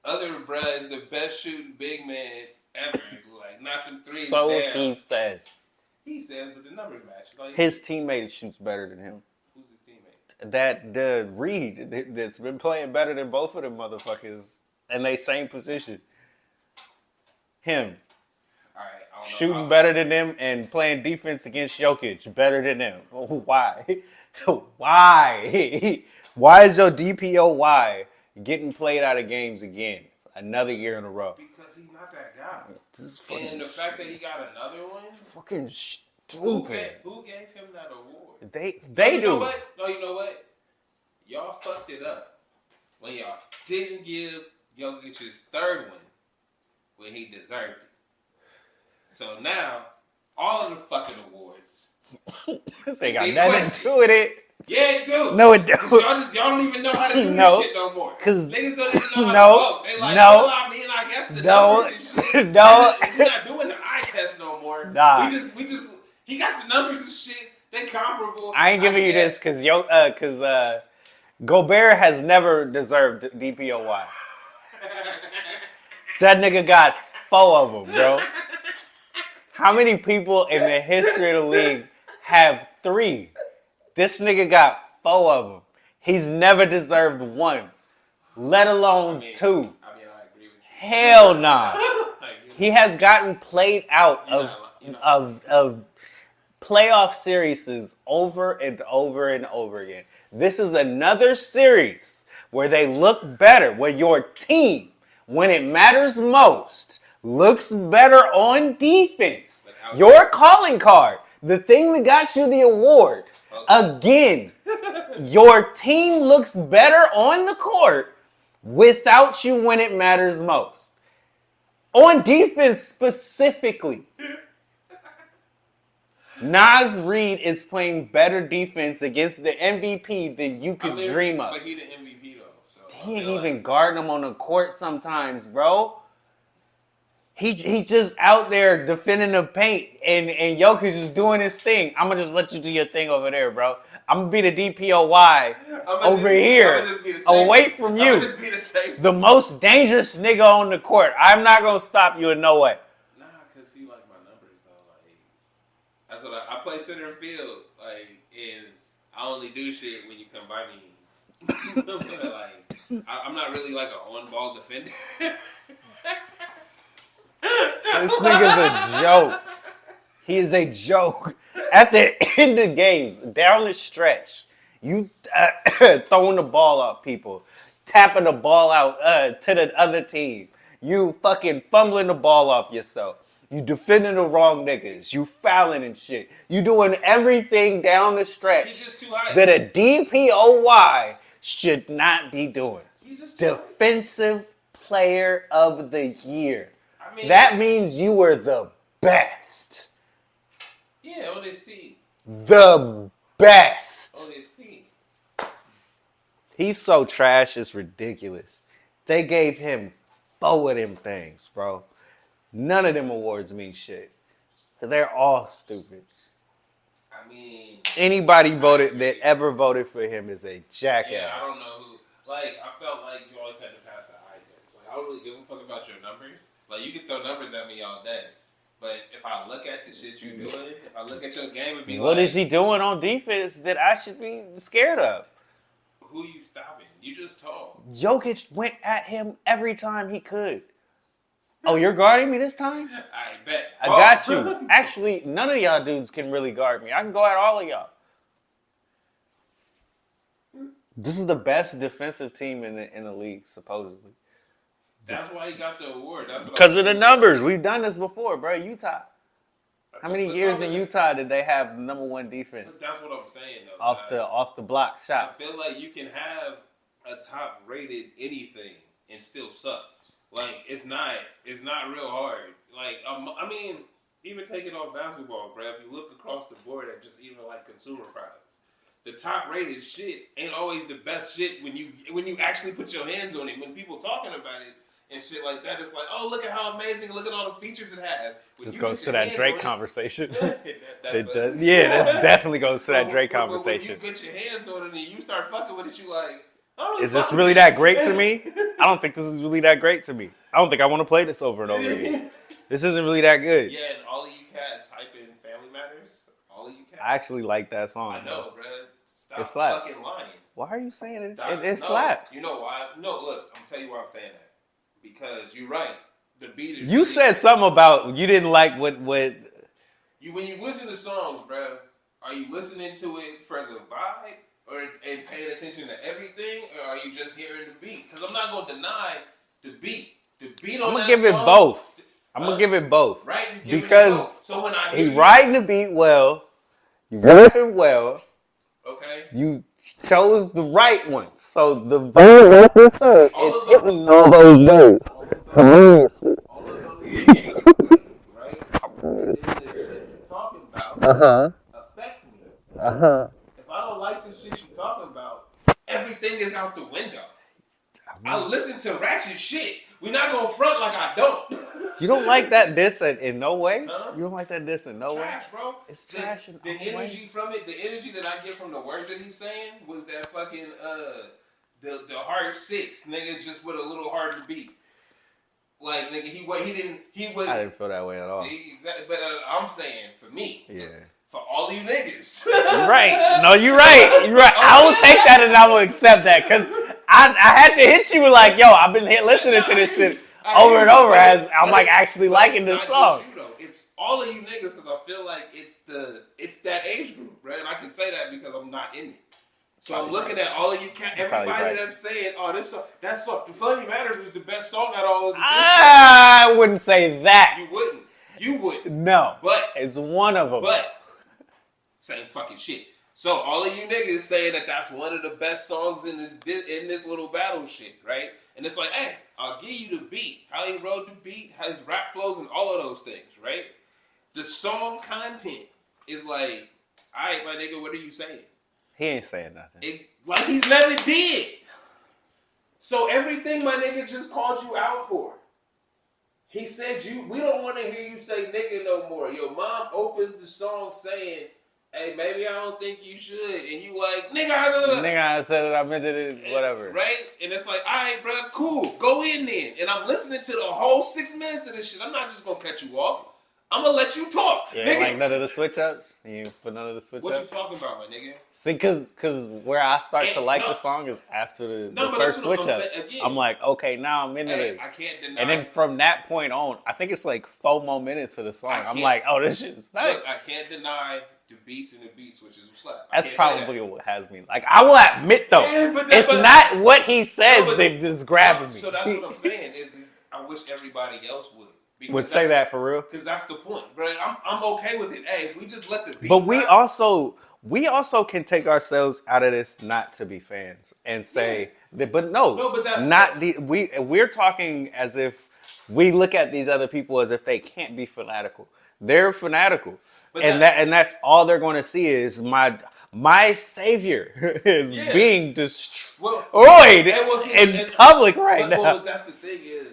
Other bruh is the best shooting big man ever. Like, knock them threes So down. he says. He says, but the numbers match. Like, His teammate shoots better than him. who's his teammate? The Reed that's been playing better than both of them motherfuckers in they same position. Him. All right, I don't know. Shooting better than them and playing defense against Jokic better than them. Why? Why? Why is your DPOY getting played out of games again? Another year in a row. Because he's not that guy. This is And the fact that he got another one. fucking stupid. Who gave him that award? They You do. know what? No, you know what? Y'all fucked it up when y'all didn't give Jokic his third one when he deserved it. So now, all of the fucking awards. They got See, nothing to do with it. Yeah, it do. No, it don't. Y'all don't even know how to do No. this shit no more. 'Cause- niggas don't even know No. how to vote. They like, No. well, I mean, I guess the No. numbers and shit. No. We're not doing the eye test no more. Nah. We just, he got the numbers and shit. They comparable. I ain't giving you this guess. because Gobert has never deserved DPOY. That nigga got 4 of them, bro. How many people in the history of the league have 3? This nigga got 4 of them. He's never deserved 1, let alone 2. I mean, I agree with you. Hell nah. Like, He has gotten played out of playoff series over and over and over again. This is another series where they look better, where your team, when it matters most, looks better on defense. Your calling card, the thing that got you the award. Again, your team looks better on the court without you when it matters most. On defense specifically. Nas Reed is playing better defense against the MVP than you could dream of. But he the MVP though. So He ain't even guarding him on the court sometimes, bro. He just out there defending the paint, and Jokic is doing his thing. I'm going to just let you do your thing over there, bro. I'm going to be the DPOY over here, away from you. Just be the same. The most dangerous nigga on the court. I'm not going to stop you in no way. Nah, because he like my numbers, though. Like, that's what I play center field, like, and I only do shit when you come by me. But, like, I'm not really like an on-ball defender. This nigga's a joke. He is a joke. At the end of games, down the stretch, you throwing the ball out, people, tapping the ball out to the other team. You fucking fumbling the ball off yourself. You defending the wrong niggas. You fouling and shit. You doing everything down the stretch that a DPOY should not be doing. Defensive player of the year. I mean, that means you were the best. Yeah, on this team. The best. On this team. He's so trash, it's ridiculous. They gave him 4 of them things, bro. None of them awards mean shit. They're all stupid. I mean, anybody that ever voted for him is a jackass. Yeah, I don't know who. Like, I felt like you always had to pass the eye test. Like, I don't really give a fuck about your numbers. Like, you can throw numbers at me all day. But if I look at the shit you're doing, if I look at your game and be what is he doing on defense that I should be scared of? Who you stopping? You just told. Jokic went at him every time he could. Oh, you're guarding me this time? I bet. I got you. Actually, none of y'all dudes can really guard me. I can go at all of y'all. This is the best defensive team in the league, supposedly. That's why he got the award. Because of the numbers. We've done this before, bro. Utah. How many years in Utah did they have #1 defense? That's what I'm saying, though. Off the block shots. I feel like you can have a top rated anything and still suck. Like, it's not real hard. Like, I mean, even taking off basketball, bro, if you look across the board at just even like consumer products, the top rated shit ain't always the best shit when you actually put your hands on it. When people talking about it and shit like that, it's like, oh, look at how amazing, look at all the features it has. This goes to that Drake conversation. It does. Yeah, that definitely goes to that Drake conversation. When you get your hands on it and you start fucking with it, you like, is this really that great to me? I don't think this is really that great to me. I don't think I want to play this over and over again. This isn't really that good. Yeah, and all of you cats hyping Family Matters. All of you cats. I actually like that song. I know, bro. Stop it slaps. Fucking lying. Why are you saying it? It slaps. You know why? No, look, I'm tell you why I'm saying that. Because you're right. The beat is. You said something about you didn't like what. When you listen to songs, bro, are you listening to it for the vibe? And paying attention to everything, or are you just hearing the beat? Because I'm not going to deny the beat. The beat on that song. I'm going to give it both. I'm going to give it both. Right? Because so when I he riding the beat well, you rapping well. Okay. You chose the right one. So the it's hitting all those notes. All of those right? Talking about affects me. If I don't like the shit you're talking about, everything is out the window. I listen to ratchet shit. We're not gonna front like I don't. You don't like that diss in no way? Huh? You don't like that diss in no trash, way? bro. It's trash in the no energy way. from it, the energy that I get from the words that he's saying was that fucking the hard 6, nigga, just with a little harder beat. Like, nigga, he was. I didn't feel that way at all. See, exactly. But I'm saying, for me. Yeah. For all you niggas. You're right. No, you're right. You're right. I will take that and I will accept that. Because I had to hit you with like, yo, I've been listening to this shit over and over as I'm like actually liking this song. It's all of you niggas because I feel like it's that age group, right? And I can say that because I'm not in it. So probably I'm looking at all of you, everybody that's saying, "Oh, that song, The Funny Matters was the best song out of all of the." I wouldn't say that. You wouldn't. No, but it's one of them. But same fucking shit. So all of you niggas saying that that's one of the best songs in this little battle shit, right? And it's like, hey, I'll give you the beat, how he wrote the beat, how his rap flows, and all of those things, right? The song content is like, all right, my nigga, what are you saying? He ain't saying nothing. Like he's never did. So everything my nigga just called you out for. He said we don't want to hear you say nigga no more. Your mom opens the song saying, hey, maybe I don't think you should. And you like, nigga, I said it, I meant it, whatever. Right? And it's like, all right, bro, cool. Go in then. And I'm listening to the whole 6 minutes of this shit. I'm not just going to cut you off. I'm gonna let you talk, You nigga. ain't like none of the switch ups? You put none of the switch ups? What you talking about, my nigga? See, cause where I start to like the song is after the first switch up. I'm like, okay, now I'm into this. I can't deny. And then from that point on, I think it's like 4 more minutes of the song. I'm like, oh, this shit's nice. Look, I can't deny the beats and the beat switches slap. That's probably what has me. Like, I will admit though, it's not what he says that is grabbing me. So that's what I'm saying is I wish everybody else would. Would say that for real? Because that's the point, bro. I'm okay with it. Hey, if we just let the beat. But we also can take ourselves out of this not to be fans and say that, but we're talking as if we look at these other people as if they can't be fanatical. They're fanatical. And that's all they're going to see is my savior is being destroyed in public right now. Well, that's the thing is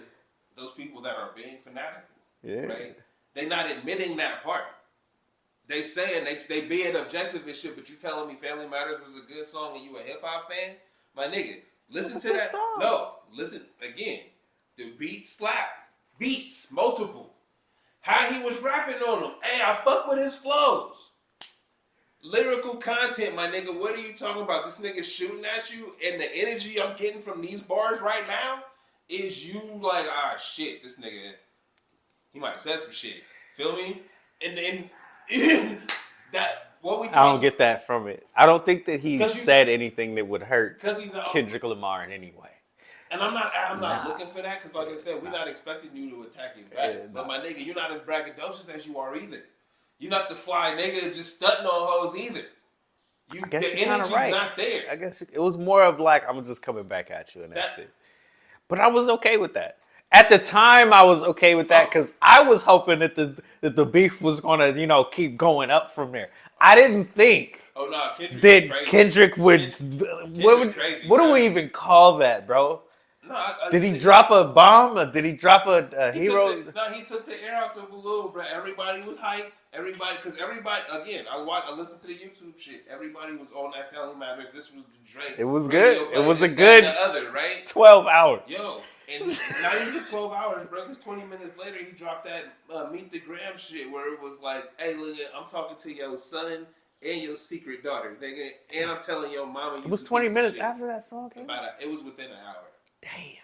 those people that are being fanatical, right? They're not admitting that part. They saying they being objective and shit, but you telling me Family Matters was a good song and you a hip hop fan, my nigga. Listen to that. Song. No, listen again. The beats slap, beats multiple. How he was rapping on them. Hey, I fuck with his flows. Lyrical content, my nigga. What are you talking about? This nigga shooting at you, and the energy I'm getting from these bars right now is you like, shit, this nigga, he might have said some shit. Feel me? And then that what we. I don't get that from it. I don't think that he said anything that would hurt Kendrick Lamar in any way. And I'm not looking for that because, like I said, we're not expecting you to attack it back. But my nigga, you're not as braggadocious as you are either. You're not the fly nigga just stunting on hoes either. The energy's not there. I guess it was more of like, I'm just coming back at you and that's it. But I was okay with that. At the time, I was okay with that because I was hoping that the beef was gonna, keep going up from there. I didn't think Kendrick would. What do we even call that, bro? No, did he drop a bomb? Or did he drop a hero? He took the air out the balloon, bro. Everybody was hyped. Because everybody, again, I listened to the YouTube shit. Everybody was on that Family Matters. This was the Drake. It was good. It was a good 12 hours. Yo, and not even 12 hours, bro. Because 20 minutes later, he dropped that Meet the Graham shit where it was like, hey, look, I'm talking to your son and your secret daughter, nigga. And I'm telling your mama. It was 20 minutes after that song came out? It was within an hour. Damn.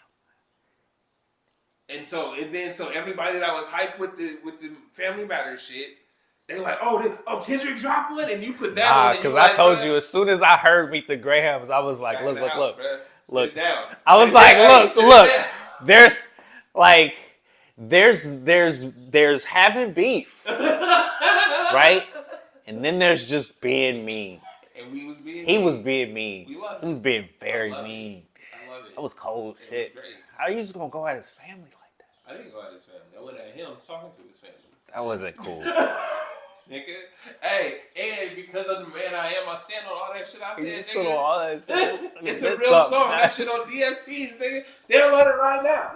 And so everybody that was hyped with the Family Matters shit, they like, oh, Kendrick dropped one, and you put that on. Because I told you as soon as I heard Meet the Grahams, I was like, look. Sit down. I was like, look. There's having beef, right? And then there's just being mean. And he was being mean. He was being very mean. I love it. That was cold shit. How are you just gonna go at his family like that? I didn't go at his family. I went at him talking to his family. That wasn't cool. Nigga. Hey, and because of the man I am, I stand on all that shit I said, nigga. On all that shit. It's a real song. That shit on DSPs, nigga. Download it right now.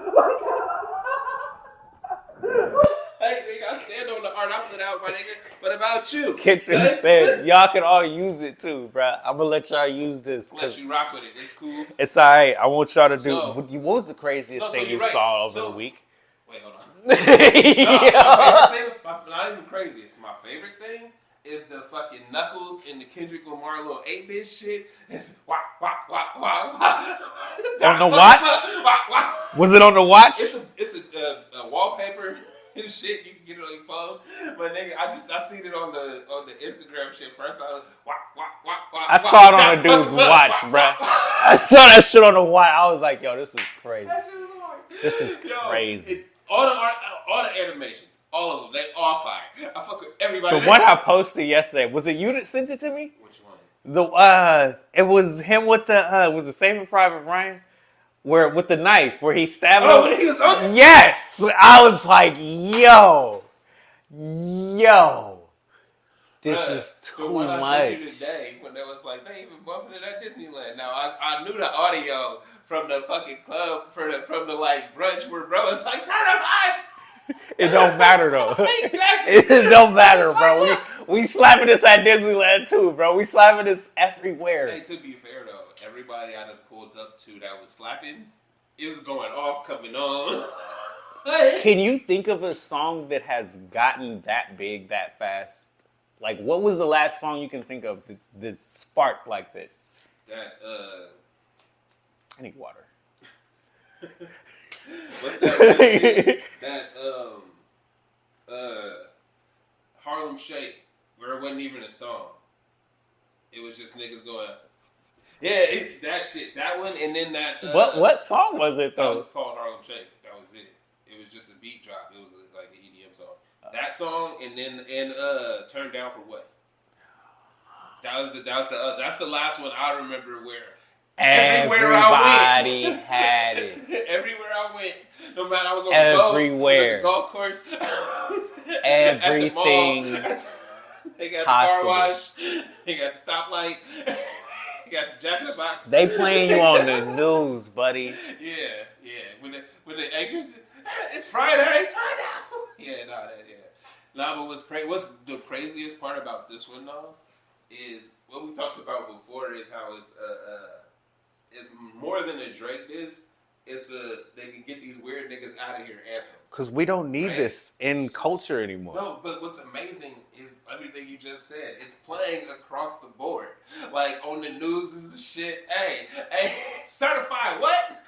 Hey, nigga, I stand on the art I put out, my nigga. What about you? Kendrick said, y'all can all use it too, bro. I'm gonna let y'all use this. Let you rock with it. It's cool. It's all right. I want y'all to do. What was the craziest thing you saw over the week? Wait, hold on. My favorite thing, not even crazy. It's my favorite thing is the fucking Knuckles and the Kendrick Lamar little 8-bit shit. It's wah, wah, wah, wah, wah. On the watch? Was it on the watch? It's a wallpaper and shit. You can get it on your phone. But nigga, I seen it on the Instagram shit first. I was wah, wah, wah, wah. I saw it on a dude's watch, bro. I saw that shit on the watch. I was like, yo, this is crazy. This is crazy. All the animations, all of them, they all fire. I fuck with everybody. The one I posted yesterday, was it you that sent it to me? Which one? It was him with was it Saving Private Ryan? Where with the knife, where he stabbed him. When he was on. Yes, I was like, yo, this is too the one much. I sent you today, when they was like, they even bumping it at Disneyland. Now I knew the audio from the fucking club from the like brunch where bro was like certified. It don't matter though. Exactly. It don't matter, bro. We slapping this at Disneyland too, bro. We slapping this everywhere. Hey, to be fair though, everybody I done pulled up to that was slapping, it was going off, coming on. Can you think of a song that has gotten that big that fast? Like, what was the last song you can think of that's sparked like this? I need water. What's that? Harlem Shake, where it wasn't even a song. It was just niggas going. Yeah, that shit, that one, and then that. What song was it though? That was called Harlem Shake. That was it. It was just a beat drop. It was like an EDM song. That song, and then Turn Down for What? That's the last one I remember where everybody had it. Everywhere I went, no matter I was on everywhere. The golf course, everything. They got the car wash. They got the stoplight. They got the Jack in the Box. They playing you on the news, buddy. Yeah. When the anchors, it's Friday. Yeah, but what's the craziest part about this one though is what we talked about before is how it's more than a Drake diss. They can get these weird niggas out of here anthem. Because we don't need this in culture anymore. No, but what's amazing is everything you just said. It's playing across the board. Like on the news is the shit. Hey, certified what?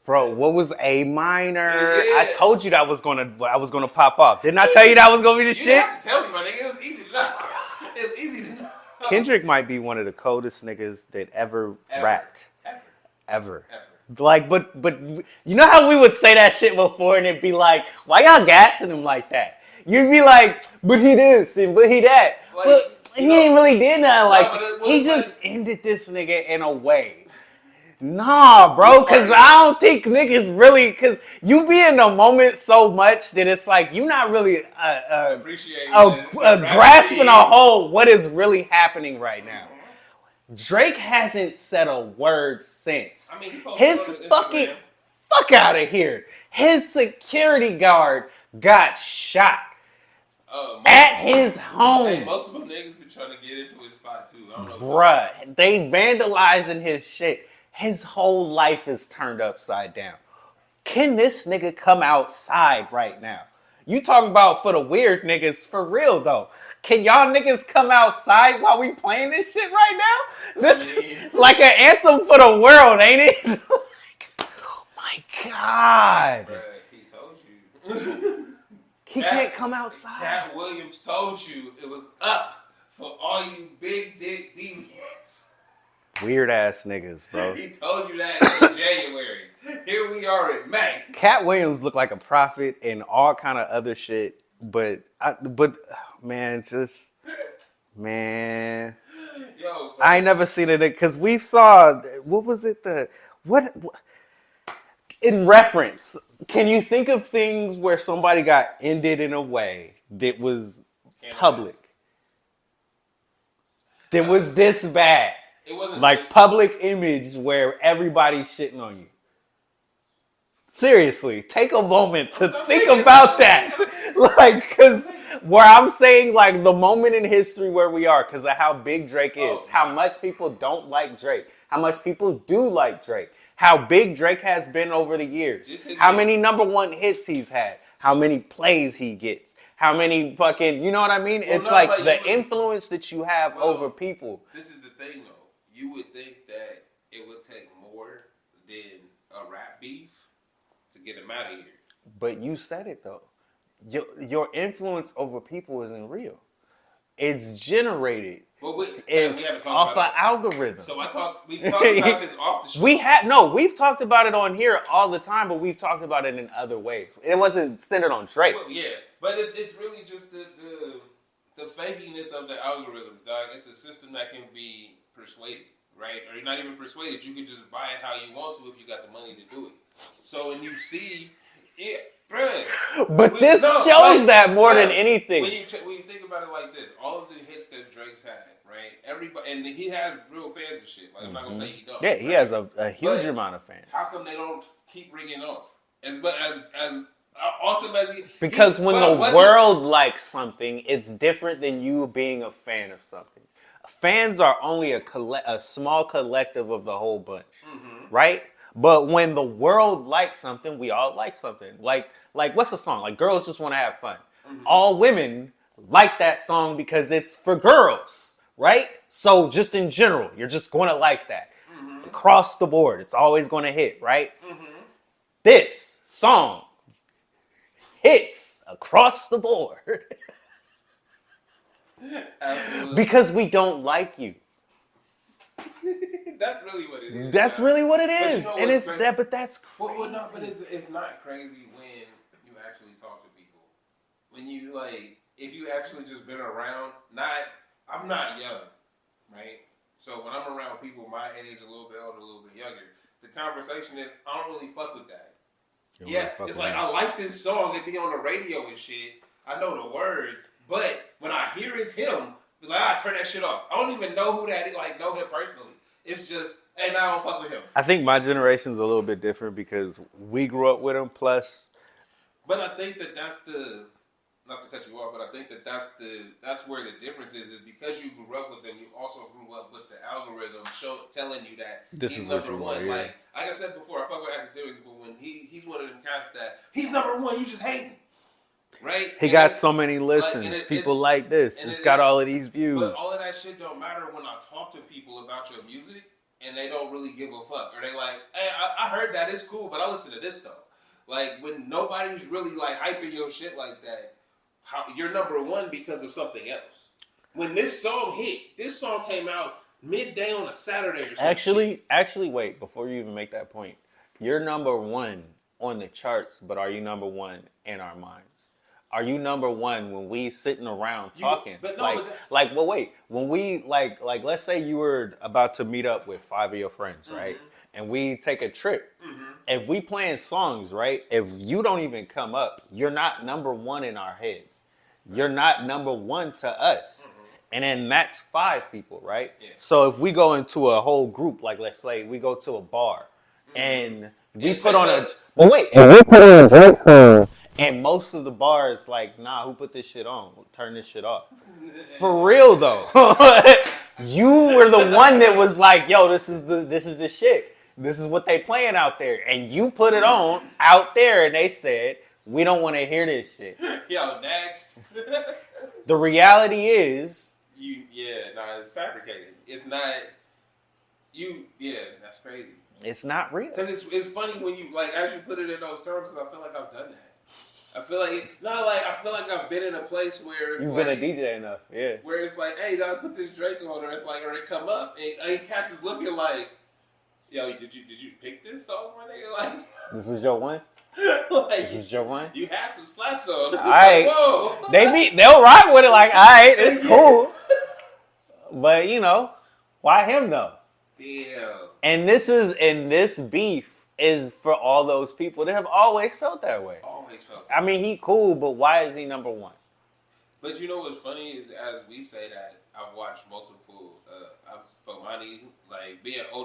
Bro, what was A minor? Yeah. I told you that I was gonna pop off. Didn't I tell you that was gonna be the shit? You have to tell me, my nigga. It was easy to know. It was easy to know. Kendrick might be one of the coldest niggas that ever rapped. Ever. Like, but you know how we would say that shit before and it'd be like, why y'all gassing him like that? You'd be like, but he this and but he that. Like, but he ain't really did nothing like that. He just ended this nigga in a way. Nah, bro, because I don't think niggas really, because you be in the moment so much that it's like you're not really grasping a whole what is really happening right now. Drake hasn't said a word since. I mean, his fucking fuck out of here. His security guard got shot at his home. Hey, multiple niggas been trying to get into his spot too. I don't know. Bruh, they vandalizing his shit. His whole life is turned upside down. Can this nigga come outside right now? You talking about for the weird niggas, for real though. Can y'all niggas come outside while we playing this shit right now? This is like an anthem for the world, ain't it? Oh my God. Bruh, he told you. He can't come outside. Cat Williams told you it was up for all you big dick deviants. Weird ass niggas, bro. He told you that in January. Here we are in May. Cat Williams looked like a prophet and all kind of other shit, but man. Yo, I ain't never seen it because we saw what was it what in reference. Can you think of things where somebody got ended in a way that was public? That was this bad. It wasn't like public image where everybody's shitting on you. Seriously, take a moment to think about that. Like, because where I'm saying, like, the moment in history where we are, because of how big Drake is, how much people don't like Drake, how much people do like Drake, how big Drake has been over the years, how many #1 hits he's had, how many plays he gets, how many fucking, you know what I mean? Well, it's like the influence that you have over people. This is the thing, though. You would think that it would take more than a rap beef to get him out of here. But you said it though. Your influence over people isn't real. It's generated. It's off an algorithm. So we talked about this off the show. We've talked about it on here all the time, but we've talked about it in other ways. It wasn't centered on Drake. Well, yeah, but it's really just the fakiness of the algorithms, dog. It's a system that can be persuaded, right? Or you're not even persuaded. You can just buy it how you want to if you got the money to do it. So when you see, yeah, bruh. But this shows that more than anything. When you think about it like this, all of the hits that Drake's had, right? Everybody, and he has real fans and shit. Like I'm not gonna say he don't. Yeah, he has a huge amount of fans. How come they don't keep ringing off? As awesome as he. Because when the world likes something, it's different than you being a fan of something. Fans are only a small collective of the whole bunch, right? But when the world likes something, we all like something. Like what's the song? Like girls just want to have fun. Mm-hmm. All women like that song because it's for girls, right? So just in general, you're just going to like that. Mm-hmm. Across the board, it's always going to hit, right? Mm-hmm. This song hits across the board. Absolutely. Because we don't like you. That's really what it is. That's really what it is. You know, and it's crazy? That, but that's crazy. Well, no, but it's not crazy when you actually talk to people. When you if you actually just been around, I'm not young, right? So when I'm around people my age, a little bit older, a little bit younger, the conversation is, I don't really fuck with that. Yeah, it's like, I like this song, it be on the radio and shit. I know the words, but when I hear it's him, I turn that shit off. I don't even know who that is, know him personally. It's just, hey, now I don't fuck with him. I think my generation's a little bit different because we grew up with him, plus. But I think that's not to cut you off, but I think that's where the difference is because you grew up with them, you also grew up with the algorithm telling you that he's number one. Yeah. Like I said before, I fuck with academics, but when he's one of them cats that he's number one, you just hating. Right? He got so many listens. People like this. It's got all of these views. But all of that shit don't matter when I talk to people about your music and they don't really give a fuck. Or they like, hey, I heard that, it's cool, but I listen to this though. Like when nobody's really hyping your shit like that, you're number one because of something else. When this song came out midday on a Saturday or something. Actually, wait, before you even make that point, you're number one on the charts, but are you number one in our minds? Are you number one when we sitting around talking? Wait. When we let's say you were about to meet up with 5 of your friends, right? Mm-hmm. And we take a trip. Mm-hmm. If we playing songs, right? If you don't even come up, you're not number one in our heads. You're not number one to us. Mm-hmm. And then that's 5 people, right? Yeah. So if we go into a whole group, let's say we go to a bar, mm-hmm. and we put on a... Well, wait. And we put on a Drake song. And most of the bars nah, who put this shit on? Turn this shit off. For real though. You were the one that was like, yo, this is the shit. This is what they playing out there. And you put it on out there and they said, we don't want to hear this shit. Yo, next. The reality is... it's fabricated. It's not... that's crazy. It's not real. Because it's funny when you, as you put it in those terms, I feel like I've done that. I feel like I've been in a place where it's you've been a DJ enough, yeah. Where it's like, hey, dog, put this Drake on, or it's or they come up and cats is looking like, yo, did you pick this song, my nigga? This was your one. This was your one. You had some slaps on. All right, whoa. They'll rock with it. All right, it's cool. But why him though? Damn. And this beef is for all those people that have always felt that way. Always felt that way. I mean, he cool, but why is he number one? But you know what's funny is as we say that, I've watched multiple, Bomani, being a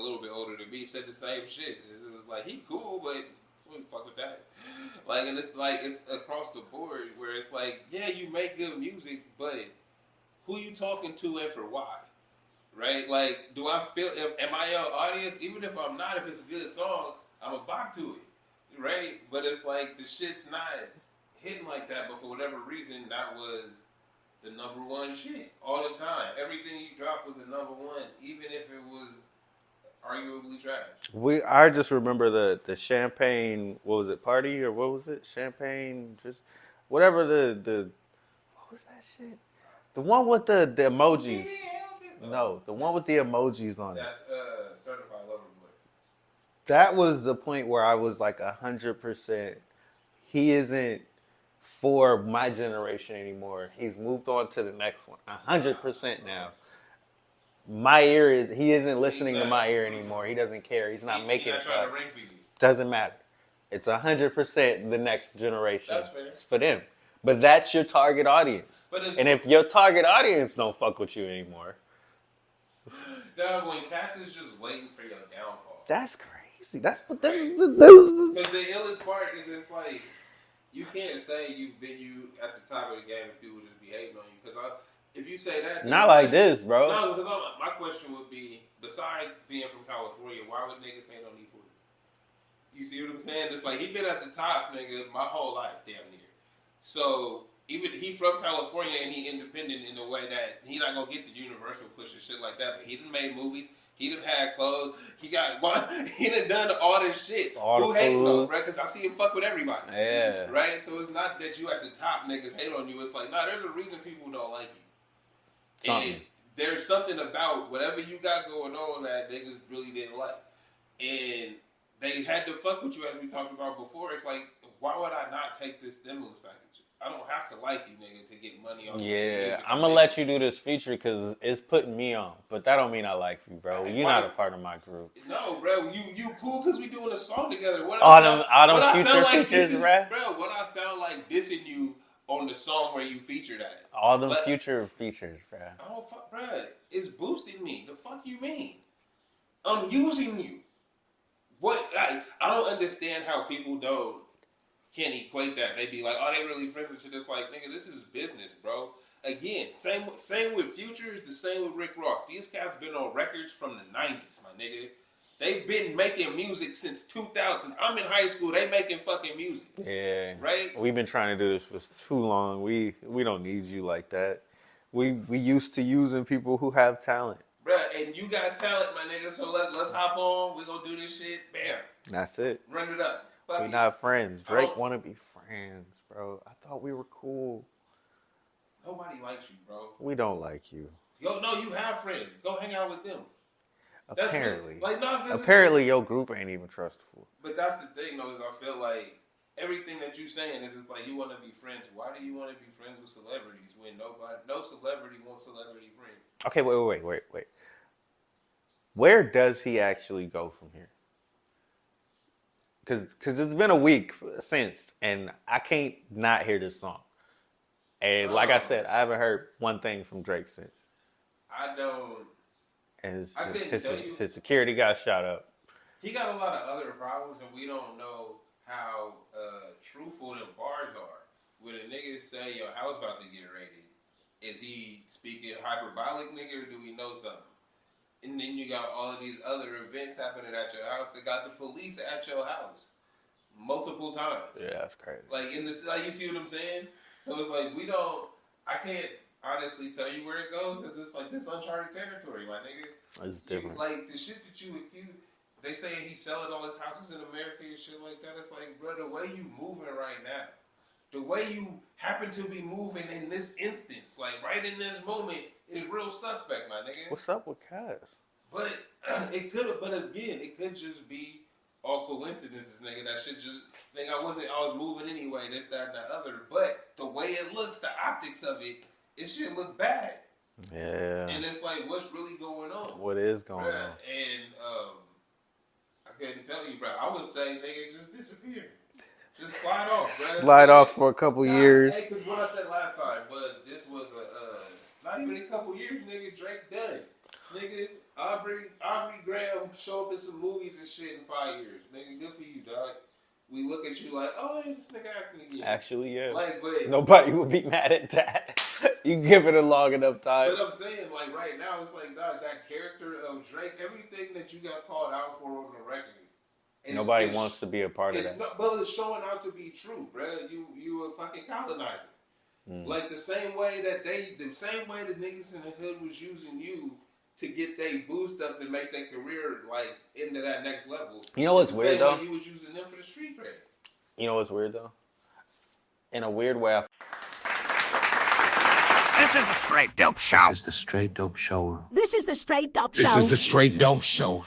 little bit older than me, said the same shit. It was he cool, but wouldn't fuck with that. And it's across the board where it's yeah, you make good music, but who you talking to and for why? Right? Do I feel, am I your audience? Even if I'm not, if it's a good song, I'm a bop to it. Right? But it's the shit's not hitting like that, but for whatever reason, that was the number one shit all the time. Everything you dropped was the number one, even if it was arguably trash. I just remember the champagne, what was it, party, or what was it? Champagne, just whatever the what was that shit? The one with the emojis. No, the one with the emojis on it. That's Certified Lover Boy. That was the point where I was 100%. He isn't for my generation anymore. He's moved on to the next one. 100% now. He isn't listening to my ear anymore. He doesn't care. He's not making tracks. Trying to ring for you. Doesn't matter. It's 100% the next generation. That's fair. It's for them. But that's your target audience. And if your target audience don't fuck with you anymore. Dog, when cats is just waiting for your downfall. That's crazy. That's because the illest part is it's you can't say you've been at the top of the game and people just be hating on you. Because if you say that, not like this, bro. No, because my question would be, besides being from California, why would niggas hate on you for it? You see what I'm saying? It's like he been at the top, nigga, my whole life, damn near. So even he from California and he independent in a way that he not gonna get the universal push and shit like that. But he done made movies. He done had clothes. He done all this shit. Who hating on, right? Because I see him fuck with everybody. Yeah. Right? So it's not that you at the top niggas hate on you. It's like, nah, there's a reason people don't like you. And there's something about whatever you got going on that niggas really didn't like. And they had to fuck with you as we talked about before. It's like, why would I not take this stimulus package? I don't have to like you, nigga, to get money off. Yeah, I'm gonna let you do this feature because it's putting me on, but that don't mean I like you, bro. You're not a part of my group. No, bro, you cool because we doing a song together. All them future features, bro. Bro, what I sound like dissing you on the song where you featured at? All them future features, bro. Oh fuck, bro, it's boosting me. The fuck you mean? I'm using you. What? I don't understand how people can't equate that. They be like, oh, they really friends and shit. It's like, nigga, this is business, bro. Again, same with Future. It's the same with Rick Ross. These cats been on records from the 90s, my nigga. They've been making music since 2000. I'm in high school. They making fucking music. Yeah. Right? We've been trying to do this for too long. We don't need you like that. We used to using people who have talent. Bruh, and you got talent, my nigga. So let's hop on. We're gonna do this shit. Bam. That's it. Run it up. We're not friends. Drake want to be friends, bro. I thought we were cool. Nobody likes you, bro. We don't like you. Yo, no, you have friends. Go hang out with them. Apparently. Apparently your group ain't even trustful. But that's the thing, though, is I feel like everything that you saying is just like you want to be friends. Why do you want to be friends with celebrities when no celebrity wants celebrity friends? Okay, wait. Where does he actually go from here? Because it's been a week since, and I can't not hear this song. And like I said, I haven't heard one thing from Drake since. I don't. And his security got shot up. He got a lot of other problems, and we don't know how truthful them bars are. When a nigga say your house about to get raided, is he speaking hyperbolic, nigga, or do we know something? And then you got all of these other events happening at your house that got the police at your house multiple times. Yeah, that's crazy. Like you see what I'm saying? So it's like I can't honestly tell you where it goes because it's like this uncharted territory, my nigga. It's different. Like the shit that you accuse, they say he's selling all his houses in America and shit like that. It's like, bro, the way you moving right now, the way you happen to be moving in this instance, like right in this moment, is real suspect, my nigga. What's up with Kaz? But it could just be all coincidences, nigga. That shit just, nigga, I was moving anyway, this, that, and the other. But the way it looks, the optics of it shit look bad. Yeah. And it's like, what's really going on? What is going on? And I couldn't tell you, bro. I would say, nigga, just disappear. Just slide off, bro. Slide off for a couple years. Hey, because what I said last time was this was not even a couple years, nigga. Drake done. Nigga, Aubrey Graham show up in some movies and shit in 5 years. Nigga, good for you, dog. We look at you like, oh, hey, this nigga acting again. Actually, yeah. Like, but nobody would be mad at that. You give it a long enough time. But I'm saying, like, right now, it's like, dog, that character of Drake, everything that you got called out for on the record. Nobody wants to be a part of that. But it's showing out to be true, bro. You a fucking colonizer. Like the same way the niggas in the hood was using you to get they boost up and make their career like into that next level. You know what's weird though? You was using them for the street cred. You know what's weird though? In a weird way, This is the Straight Dope Show. This is the Straight Dope Show. This is the Straight Dope Show. This is the Straight Dope Show.